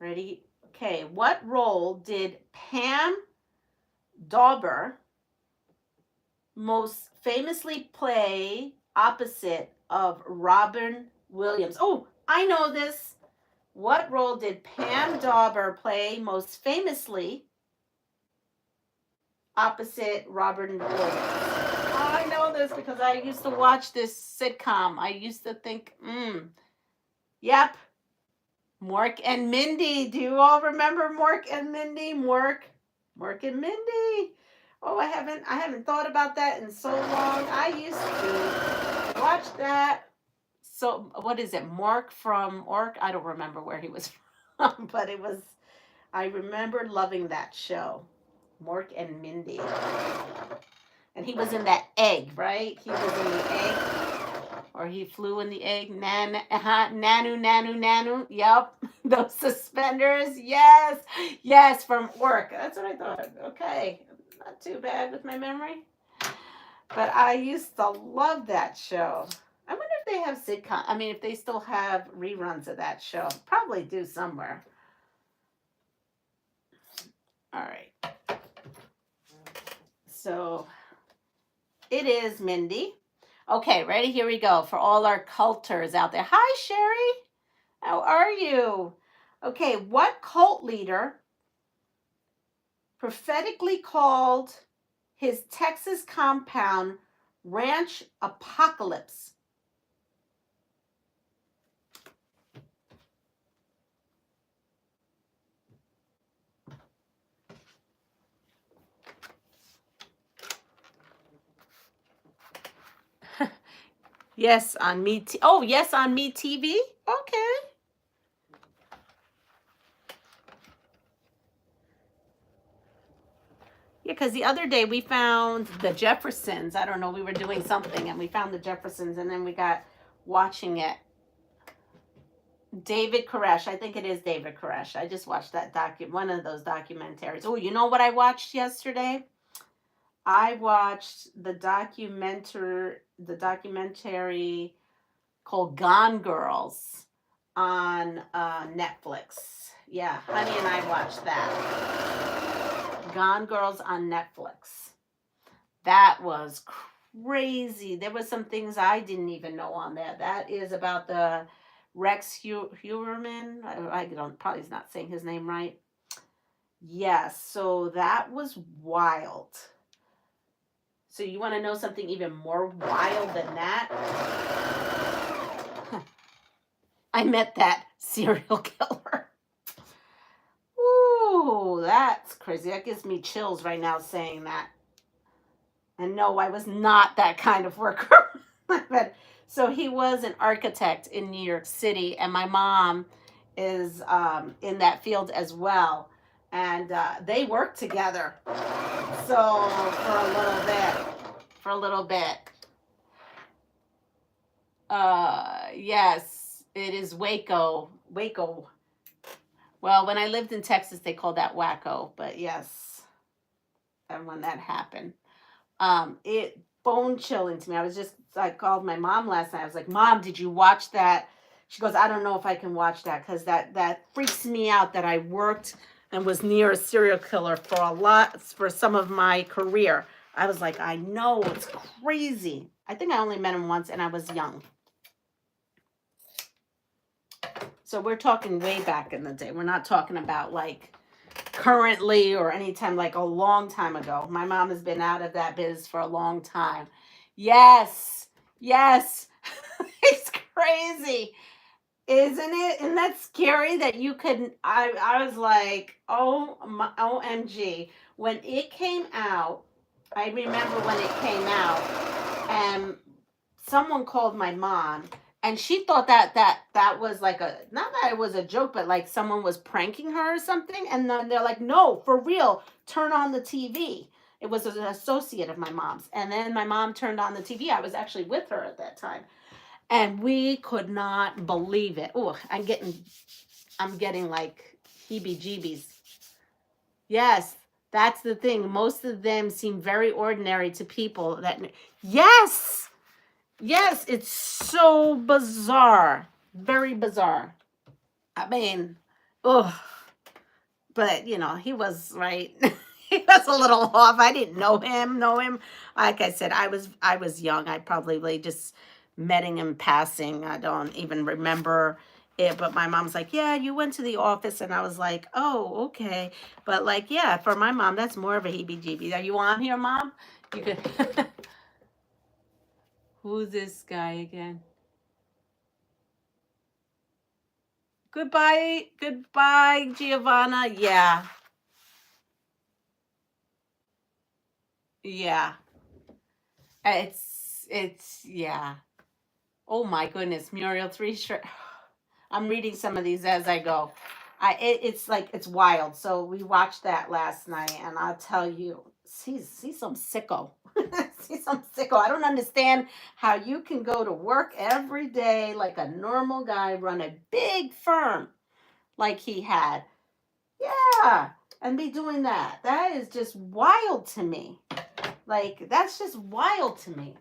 Ready? Okay, what role did Pam Dauber most famously play opposite of Robin Williams? Oh, I know this. What role did Pam Dauber play most famously opposite Robin Williams? I know this because I used to watch this sitcom. I used to think, yep, Mork and Mindy. Do you all remember Mork and Mindy? Mork and Mindy. Oh, I haven't thought about that in so long. I used to watch that. So what is it? Mork from Ork? I don't remember where he was from, but it was, I remember loving that show. Mork and Mindy. And he was in that egg, right? He was in the egg. Or he flew in the egg. Nanu. Yep. Those suspenders. Yes. Yes, from Ork. That's what I thought. Okay. Not too bad with my memory. But I used to love that show. I wonder if they have sitcom. I mean, if they still have reruns of that show. Probably do somewhere. All right. So it is Mindy. Okay, ready? Here we go for all our culters out there. Hi, Sherry. How are you? Okay, what cult leader prophetically called his Texas compound Ranch Apocalypse? Yes, on Me. Oh, yes, on Me TV. Okay. Yeah, because the other day we found the Jeffersons. I don't know, we were doing something and we found the Jeffersons and then we got watching it. David Koresh. I think it is David Koresh. I just watched that one of those documentaries. Oh, you know what I watched yesterday? I watched the documentary called Gone Girls on Netflix. Yeah, Honey and I watched that. Gone Girls on Netflix. That was crazy. There were some things I didn't even know on there. That is about the Rex Heuermann. I don't, probably is not saying his name right. Yes, so that was wild. So you want to know something even more wild than that? I met that serial killer. Ooh, that's crazy. That gives me chills right now saying that. And no, I was not that kind of worker. But so he was an architect in New York City, and my mom is in that field as well. And they worked together. So for a little bit. Yes, it is Waco. Waco. Well, when I lived in Texas, they called that Waco. But yes, and when that happened, it bone chilling to me. I called my mom last night. I was like, Mom, did you watch that? She goes, I don't know if I can watch that because that freaks me out that I worked and was near a serial killer for some of my career. I was like, I know, it's crazy. I think I only met him once and I was young. So we're talking way back in the day. We're not talking about like currently or anytime, like a long time ago. My mom has been out of that biz for a long time. Yes. Yes. It's crazy. Isn't it? Isn't that scary that you couldn't? I was like, oh my, OMG. When it came out, I remember when it came out, and someone called my mom, and she thought that was like not that it was a joke, but like someone was pranking her or something. And then they're like, no, for real, turn on the TV. It was an associate of my mom's. And then my mom turned on the TV. I was actually with her at that time. And we could not believe it. Oh, I'm getting like heebie-jeebies. Yes, that's the thing. Most of them seem very ordinary to people that, yes, yes, it's so bizarre. Very bizarre. I mean, oh, but you know, he was right. He was a little off. I didn't know him. Like I said, I was young. I probably just met him in passing. I don't even remember it, but my mom's like, yeah, you went to the office, and I was like, oh, okay. But like, yeah, for my mom, that's more of a heebie-jeebie. Are you on here, Mom? You could. Who's this guy again? Goodbye, Giovanna. Yeah, yeah. It's yeah. Oh my goodness, Muriel 3 shirt. I'm reading some of these as I go. It's like it's wild. So we watched that last night, and I'll tell you, he's some sicko. He's some sicko. I don't understand how you can go to work every day like a normal guy, run a big firm like he had. Yeah, and be doing that. That is just wild to me. Like that's just wild to me.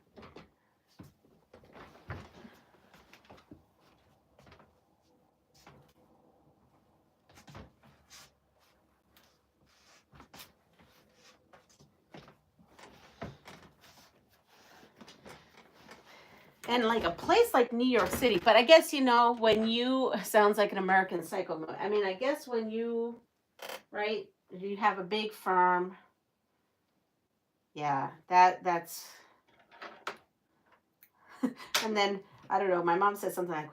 And like a place like New York City, but I guess when you sounds like an American Psycho movie. I mean, I guess when you, right, you have a big firm. Yeah, that's. And then I don't know. My mom said something like,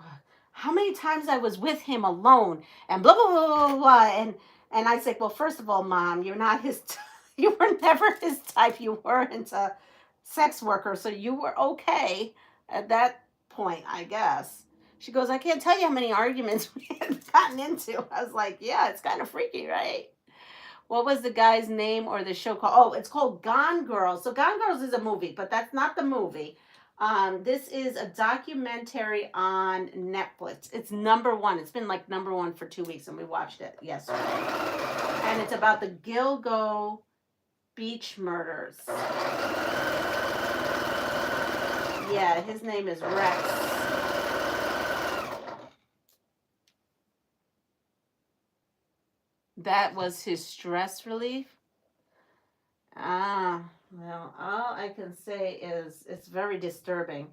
"How many times I was with him alone and blah blah blah blah blah." And I said, "Well, first of all, Mom, you're not his. You were never his type. You were into sex worker, so you were okay at that point, I guess." She goes, "I can't tell you how many arguments we had gotten into." I was like, "Yeah, it's kind of freaky, right?" What was the guy's name or the show called? Oh, it's called Gone Girls. So Gone Girls is a movie, but that's not the movie. This is a documentary on Netflix. It's #1. It's been like #1 for 2 weeks, and we watched it yesterday. And it's about the Gilgo Beach murders. Yeah, his name is Rex. That was his stress relief. Well, all I can say is it's very disturbing.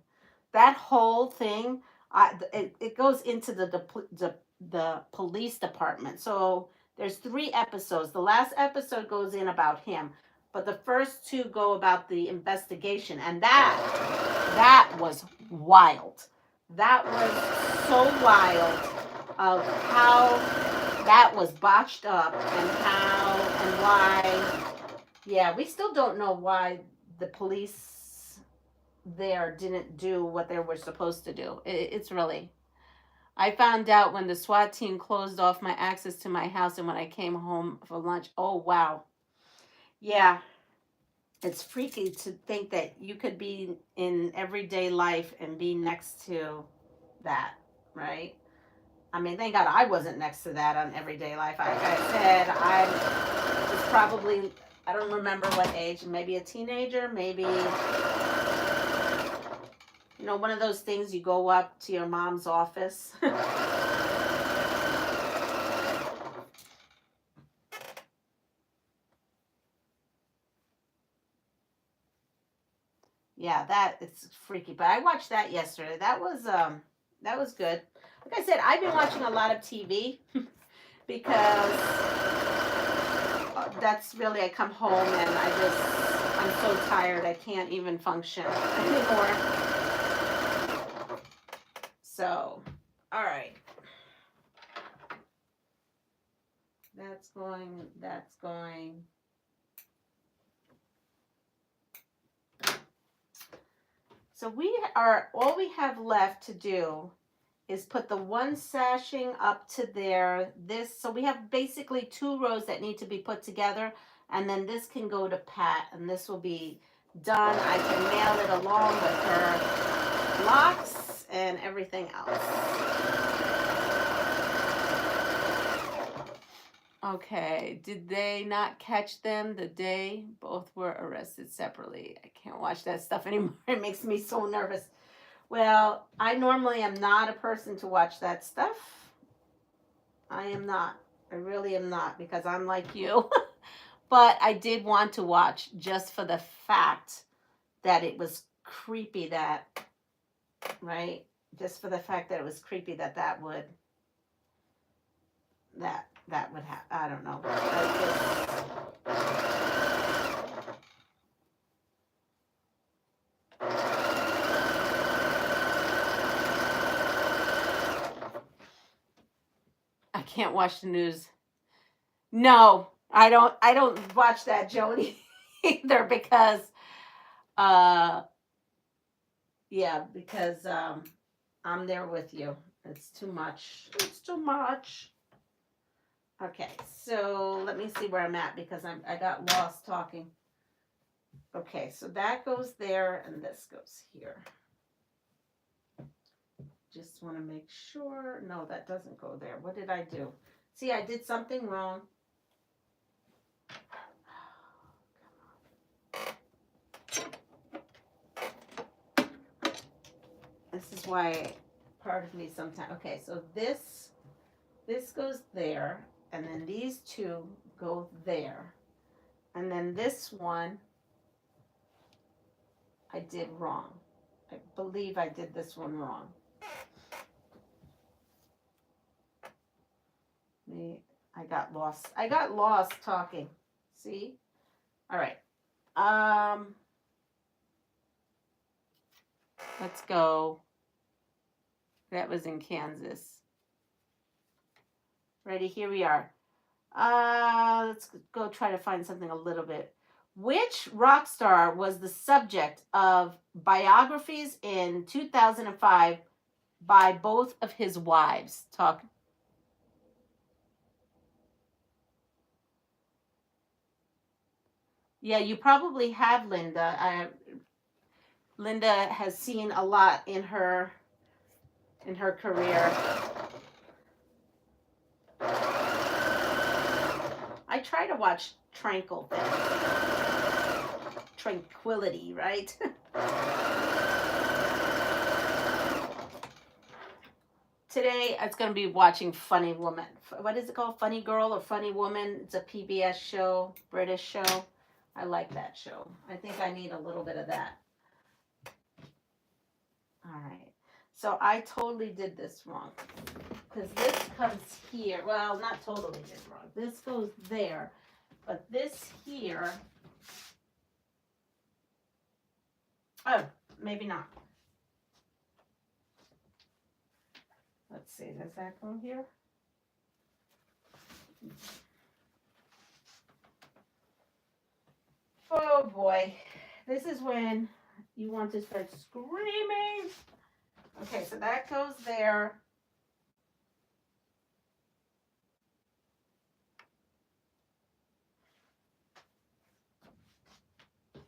That whole thing, it goes into the police department. So there's 3 episodes. The last episode goes in about him, but the first 2 go about the investigation, and that was wild. That was so wild of how that was botched up and how and why. Yeah, we still don't know why the police there didn't do what they were supposed to do. It's really, I found out when the SWAT team closed off my access to my house and when I came home for lunch. Oh, wow. Yeah, it's freaky to think that you could be in everyday life and be next to that, right? I mean, thank God I wasn't next to that on everyday life. Like I said, I was probably, I don't remember what age, maybe a teenager, maybe, you know, one of those things you go up to your mom's office. Yeah, that it's freaky. But I watched that yesterday. That was good. Like I said, I've been watching a lot of TV because that's really, I come home and I'm so tired I can't even function anymore. So, all right. That's going, that's going. So all we have left to do is put the one sashing up to there. So we have basically 2 rows that need to be put together, and then this can go to Pat, and this will be done. I can mail it along with her locks and everything else. Okay, did they not catch them the day both were arrested separately? I can't watch that stuff anymore. It makes me so nervous. Well, I normally am not a person to watch that stuff. I am not. I really am not, because I'm like you. But I did want to watch just for the fact that it was creepy that, right? Just for the fact that it was creepy that would happen. I don't know. I can't watch the news. No, I don't watch that, Joni, either, because yeah, because I'm there with you. It's too much. It's too much. Okay, so let me see where I'm at, because I got lost talking. Okay, so that goes there and this goes here. Just want to make sure. No, that doesn't go there. What did I do? See, I did something wrong. This is why part of me sometimes. Okay, so this goes there, and then these 2 go there, and then this one I did wrong. I believe I did this one wrong. I got lost. I got lost talking. See? All right. Let's go. That was in Kansas. Ready? Here we are. Let's go try to find something a little bit. Which rock star was the subject of biographies in 2005 by both of his wives? Talk. Yeah, you probably have, Linda. Linda has seen a lot in her career. I try to watch tranquility, right? Today, it's going to be watching Funny Woman. What is it called? Funny Girl or Funny Woman? It's a PBS show, British show. I like that show. I think I need a little bit of that. All right. So I totally did this wrong, because this comes here. Well, not totally did wrong. This goes there, but this here. Oh, maybe not. Let's see. Does that go here? Oh boy, This is when you want to start screaming. Okay, so that goes there.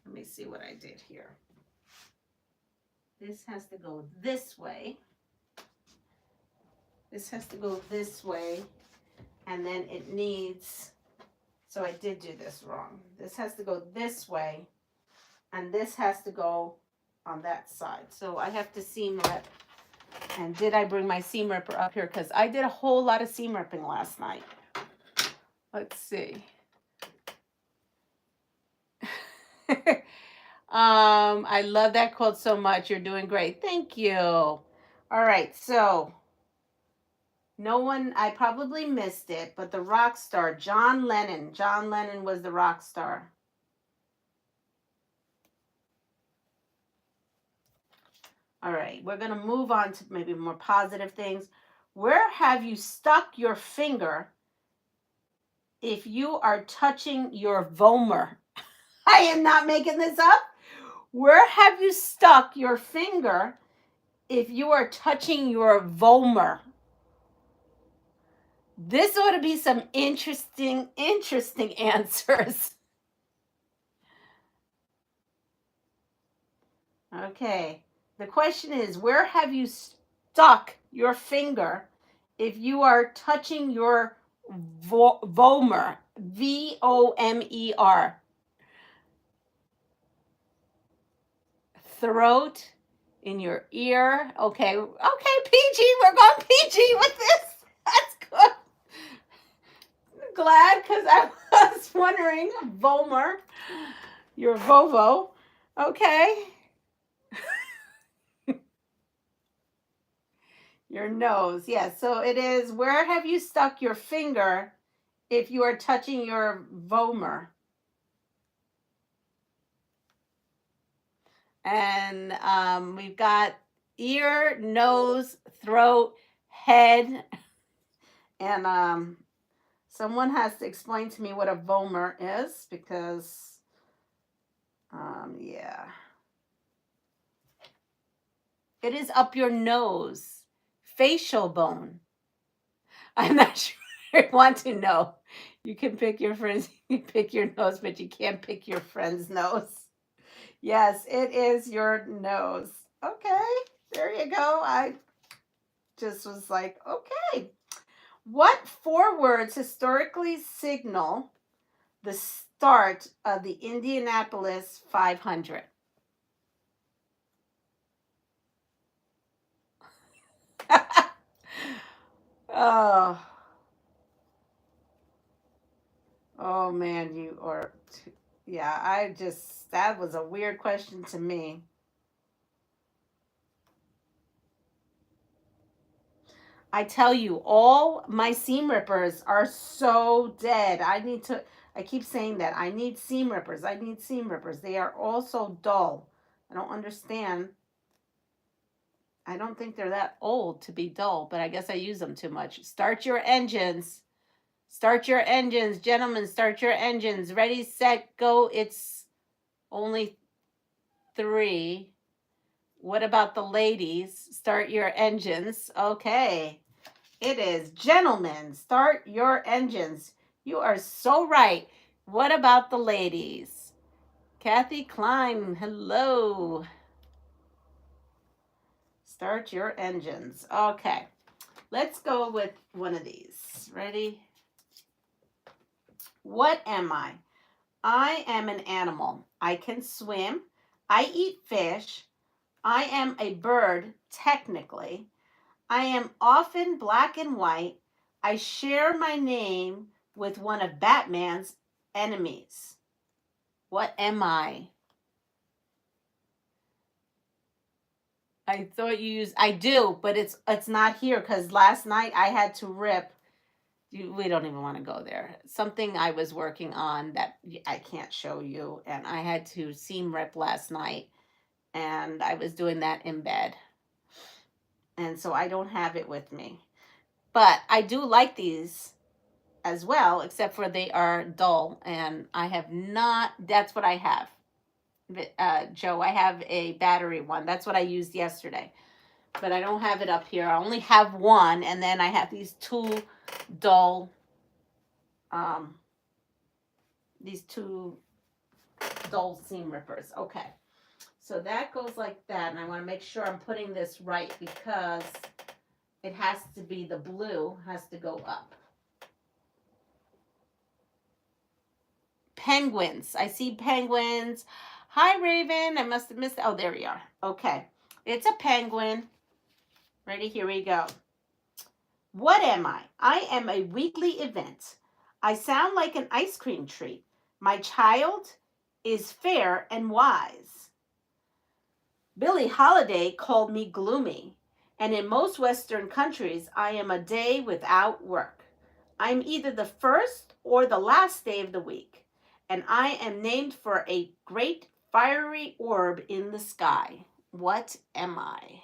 Let me see what I did here. This has to go this way. This has to go this way. And then it needs, so I did do this wrong. This has to go this way. And this has to go on that side. So I have to seam rip. And did I bring my seam ripper up here? Because I did a whole lot of seam ripping last night. Let's see. I love that quilt so much. You're doing great. Thank you. All right, so no one, I probably missed it, but the rock star, John Lennon. John Lennon was the rock star. All right, we're going to move on to maybe more positive things. Where have you stuck your finger if you are touching your vomer? I am not making this up. Where have you stuck your finger if you are touching your vomer? This ought to be some interesting answers. Okay. The question is, where have you stuck your finger if you are touching your vomer? V-O-M-E-R. Throat, in your ear. Okay, PG, we're going PG with this. That's good. Glad, because I was wondering, vomer, your vovo. Okay. Your nose, yes. So it is, where have you stuck your finger if you are touching your vomer? And we've got ear, nose, throat, head. And someone has to explain to me what a vomer is, because, yeah. It is up your nose. Facial bone. I'm not sure I want to know. You can pick your friends, you can pick your nose, but you can't pick your friend's nose. Yes, it is your nose. Okay, there you go. I just was like, okay. What 4 words historically signal the start of the Indianapolis 500? Oh man, you are, yeah, that was a weird question to me. I tell you, all my seam rippers are so dead. I keep saying that. I need seam rippers. I need seam rippers. They are all so dull. I don't understand. I don't think they're that old to be dull, but I guess I use them too much. Start your engines. Start your engines, gentlemen. Start your engines. Ready, set, go. It's only 3. What about the ladies? Start your engines. Okay. It is, gentlemen, start your engines. You are so right. What about the ladies? Kathy Klein, hello. Start your engines. Okay. Let's go with one of these. Ready? What am I? I am an animal. I can swim. I eat fish. I am a bird, technically. I am often black and white. I share my name with one of Batman's enemies. What am I? I thought you used, I do, but it's not here because last night I had to rip. We don't even want to go there. Something I was working on that I can't show you, and I had to seam rip last night, and I was doing that in bed. And so I don't have it with me. But I do like these as well, except for they are dull, and I have not, that's what I have. Joe. I have a battery one. That's what I used yesterday. But I don't have it up here. I only have one, and then I have these two dull seam rippers. Okay. So that goes like that, and I want to make sure I'm putting this right because it has to be, the blue has to go up. Penguins. I see penguins. Hi, Raven. I must have missed. Oh, there we are. Okay. It's a penguin. Ready? Here we go. What am I? I am a weekly event. I sound like an ice cream treat. My child is fair and wise. Billie Holiday called me gloomy, and in most Western countries, I am a day without work. I'm either the first or the last day of the week, and I am named for a great fiery orb in the sky. What am I?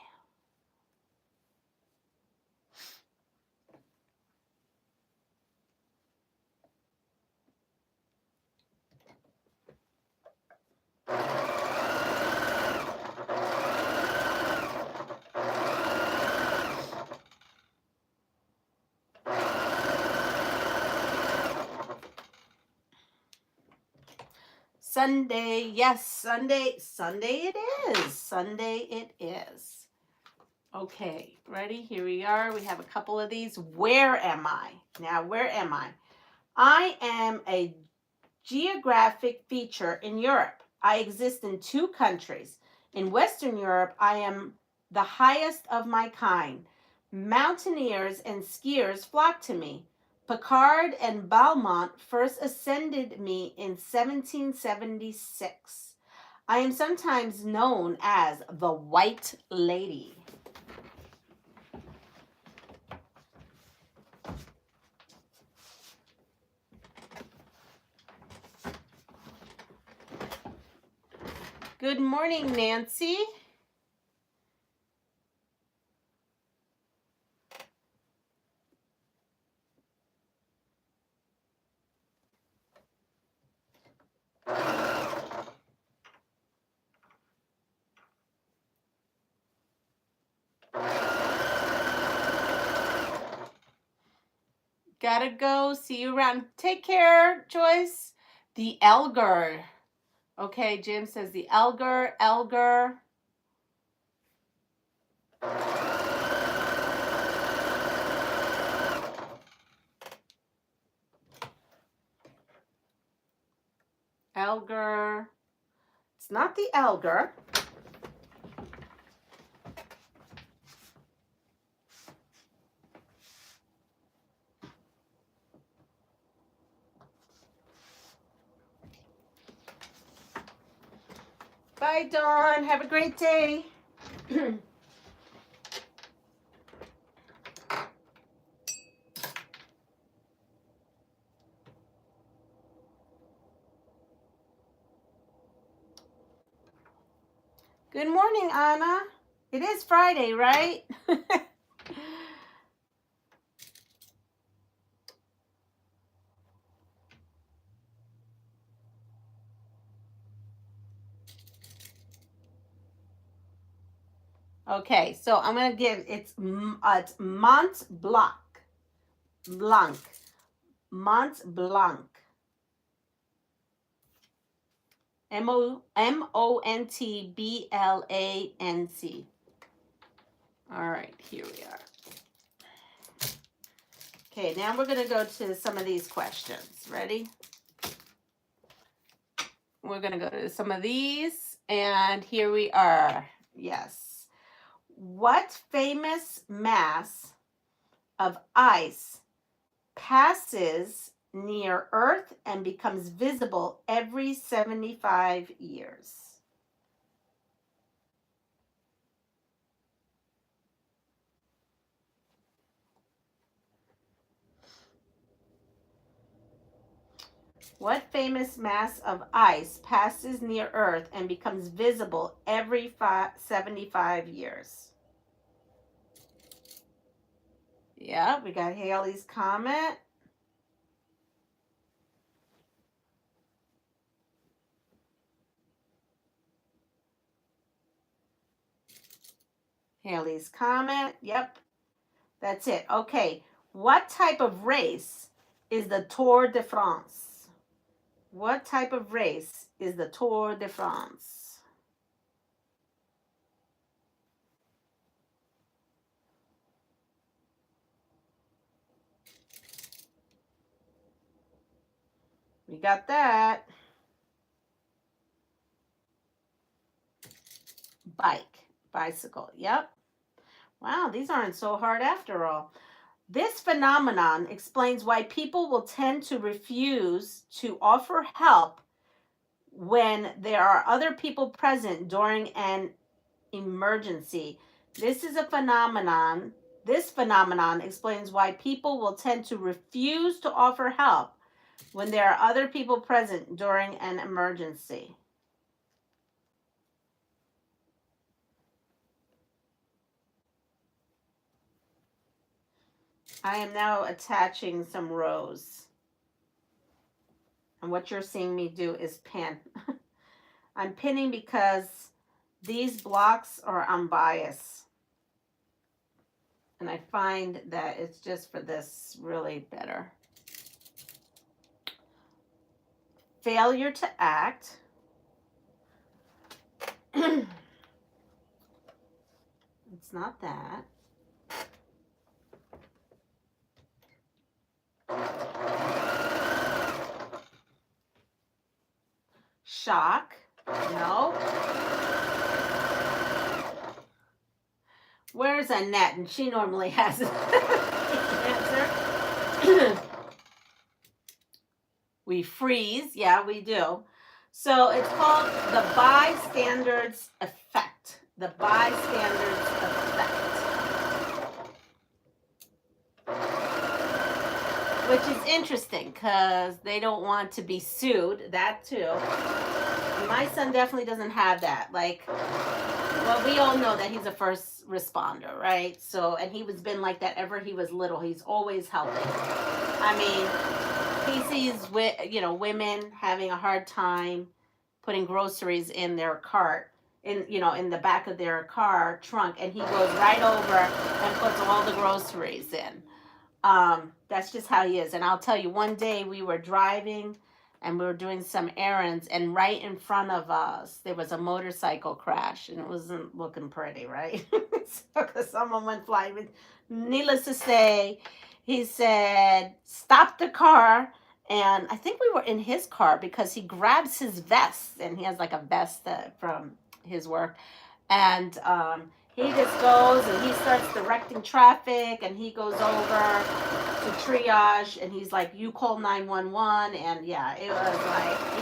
Sunday, yes, Sunday it is. Sunday it is. Okay, ready? Here we are. We have a couple of these. Where am I? Now, where am I? I am a geographic feature in Europe. I exist in 2 countries. In Western Europe, I am the highest of my kind. Mountaineers and skiers flock to me. Picard and Balmont first ascended me in 1776. I am sometimes known as the White Lady. Good morning, Nancy. Gotta go. See you around. Take care, Joyce. The Elgar. Okay, Jim says the Elgar. Elgar. It's not the Elgar. Bye, Dawn. Have a great day. Good morning, Anna. It is Friday, right? Okay, so I'm going to give, it's Mont Blanc. Mont Blanc. Montblanc. All right, here we are. Okay, now we're going to go to some of these questions. Ready? We're going to go to some of these, and here we are. Yes. What famous mass of ice passes near Earth and becomes visible every 75 years? What famous mass of ice passes near Earth and becomes visible every 75 years? Yeah, we got Haley's comment. Haley's comment. Yep. That's it. Okay. What type of race is the Tour de France? What type of race is the Tour de France? We got that. Bicycle. Yep. Wow, these aren't so hard after all. This phenomenon explains why people will tend to refuse to offer help when there are other people present during an emergency. This is a phenomenon. This phenomenon explains why people will tend to refuse to offer help when there are other people present during an emergency. I am now attaching some rows. And what you're seeing me do is pin. I'm pinning because these blocks are unbiased. And I find that it's just for this really better. Failure to act. It's not that. Shock. No. Where's Annette? And she normally has an answer. We freeze. Yeah, we do. So it's called the bystander's effect. The bystander's effect. Which is interesting because they don't want to be sued. That too. And my son definitely doesn't have that. Like, well, we all know that he's a first responder, right? So, and he was been like that ever he was little. He's always helping. I mean, he sees, women having a hard time putting groceries in their cart, in the back of their car trunk, and he goes right over and puts all the groceries in. That's just how he is. And I'll tell you, one day we were driving and we were doing some errands, and right in front of us there was a motorcycle crash, and it wasn't looking pretty, right? So, because someone went flying. Needless to say, he said, stop the car. And I think we were in his car because he grabs his vest, and he has like a vest from his work. And he just goes and he starts directing traffic, and he goes over to triage, and he's like, you call 911. And yeah, it was like he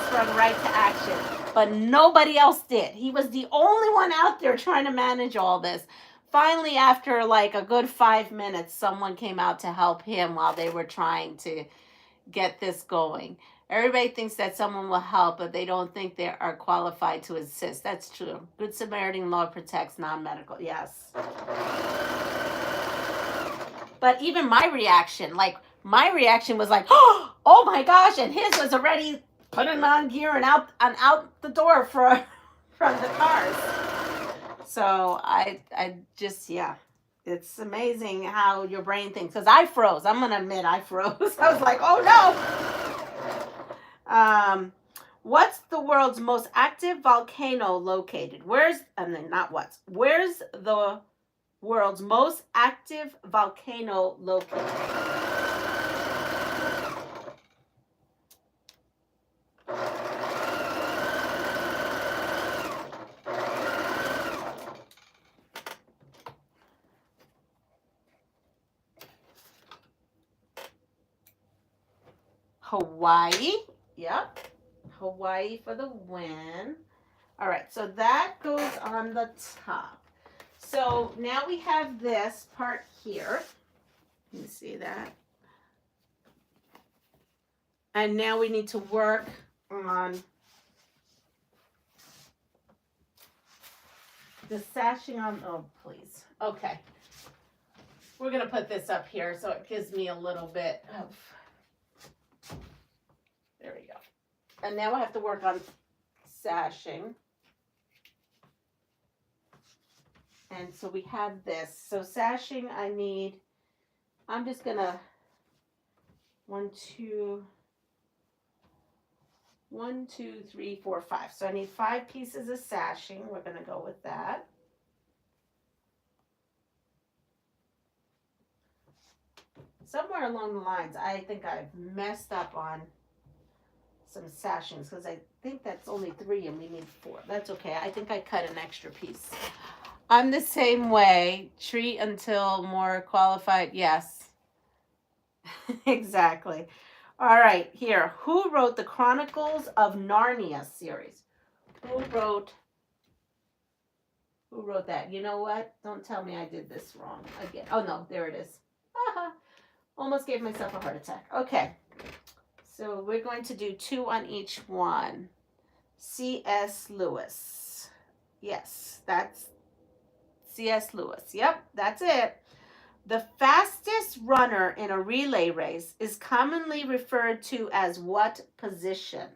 sprung right to action. But nobody else did. He was the only one out there trying to manage all this. Finally, after like a good 5 minutes, someone came out to help him while they were trying to get this going. Everybody thinks that someone will help, but they don't think they are qualified to assist. That's true. Good Samaritan law protects non-medical. Yes. But even my reaction was like, oh my gosh, and his was already putting on gear and out the door from the cars. So I just, yeah. It's amazing how your brain thinks. Because I froze. I'm going to admit I froze. I was like, oh no. What's the world's most active volcano located? Where's the world's most active volcano located? Hawaii. Yep. Hawaii for the win. All right, so that goes on the top. So now we have this part here. You see that? And now we need to work on the sashing on, oh, please. Okay. We're going to put this up here so it gives me a little bit of, there we go. And now I have to work on sashing. And so we have this. So sashing, I'm just gonna 1, 2, 3, 4, 5. So I need 5 pieces of sashing. We're gonna go with that. Somewhere along the lines, I think I've messed up on some sashings because I think that's only 3 and we need 4. That's okay. I think I cut an extra piece. I'm the same way. Treat until more qualified. Yes. Exactly. All right, here. Who wrote the Chronicles of Narnia series? Who wrote that? You know what? Don't tell me I did this wrong again. Oh no, there it is. Almost gave myself a heart attack. Okay. So we're going to do 2 on each one. C.S. Lewis. Yes, that's C.S. Lewis. Yep, that's it. The fastest runner in a relay race is commonly referred to as what position?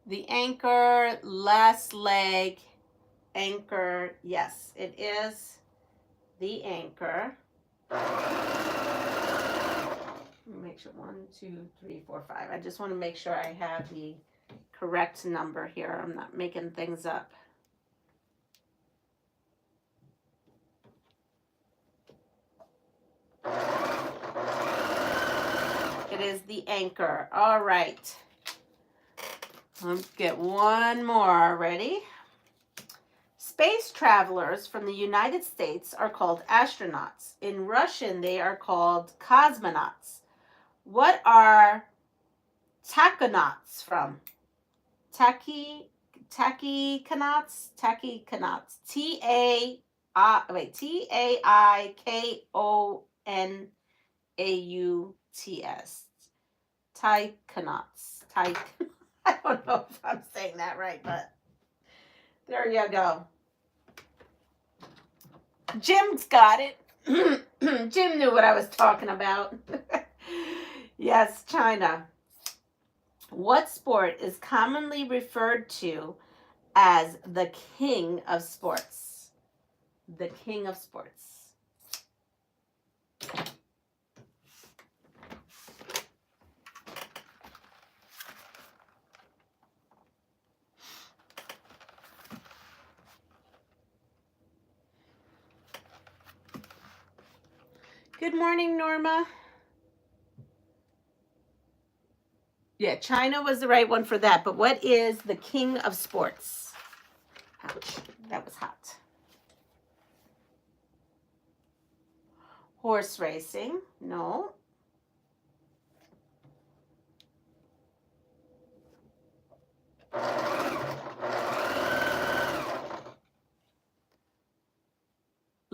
The anchor, last leg, anchor. Yes, it is the anchor. Make sure 1, 2, 3, 4, 5. I just want to make sure I have the correct number here. I'm not making things up. It is the anchor. All right. Let's get one more. Ready? Space travelers from the United States are called astronauts. In Russian, they are called cosmonauts. What are tachonauts from? Tachynauts? Taikonauts. Taikonauts. I don't know if I'm saying that right, but there you go. Jim's got it. Jim knew what I was talking about. Yes, China. What sport is commonly referred to as the king of sports? The king of sports. Good morning, Norma. Yeah, China was the right one for that. But what is the king of sports? Ouch, that was hot. Horse racing. No.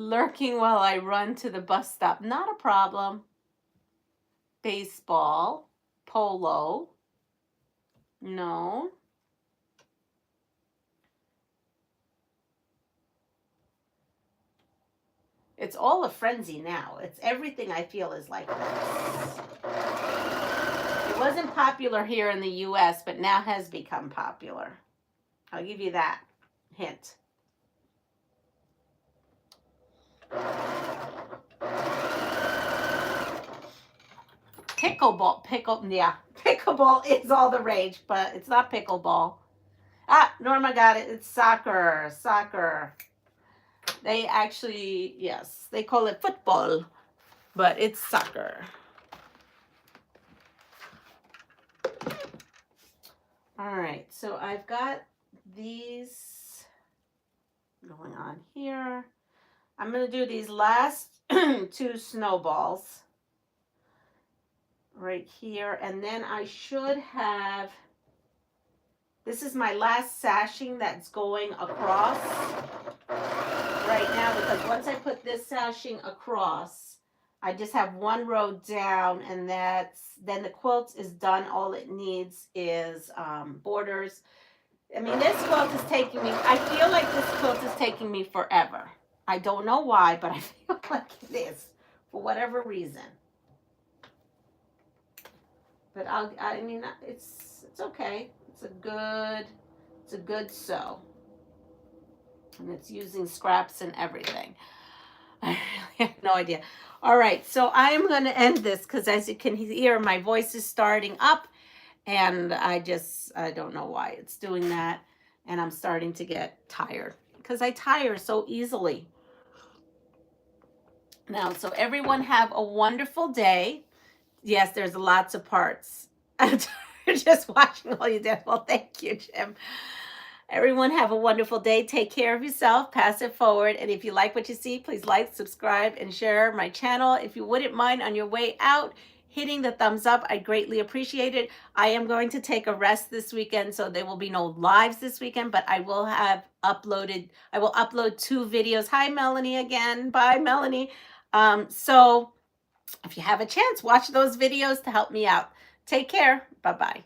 Lurking while I run to the bus stop. Not a problem. Baseball. Polo. No. It's all a frenzy now. It's everything I feel is like this. It wasn't popular here in the U.S., but now has become popular. I'll give you that hint. Pickleball. Pickleball is all the rage, but it's not pickleball. Ah, Norma got it. It's soccer. Soccer. They actually, yes, they call it football, but it's soccer. All right, so I've got these going on here. I'm going to do these last 2 snowballs right here, and then I should have This is my last sashing that's going across right now, because once I put this sashing across, I just have one row down, and then the quilt is done. All it needs is borders. I mean, this quilt is taking me, I feel like this quilt is taking me forever. I don't know why, but I feel like it is, for whatever reason. But I mean, it's okay. It's a good sew. And it's using scraps and everything. I really have no idea. All right, so I am going to end this because, as you can hear, my voice is starting up, and I don't know why it's doing that, and I'm starting to get tired because I tire so easily. Now, so everyone have a wonderful day. Yes, there's lots of parts. I'm just watching all you did. Well, thank you, Jim. Everyone have a wonderful day. Take care of yourself. Pass it forward. And if you like what you see, please like, subscribe, and share my channel. If you wouldn't mind, on your way out, hitting the thumbs up, I greatly appreciate it. I am going to take a rest this weekend, so there will be no lives this weekend, but I will upload 2 videos. Hi, Melanie again. Bye, Melanie. So if you have a chance, watch those videos to help me out. Take care. Bye-bye.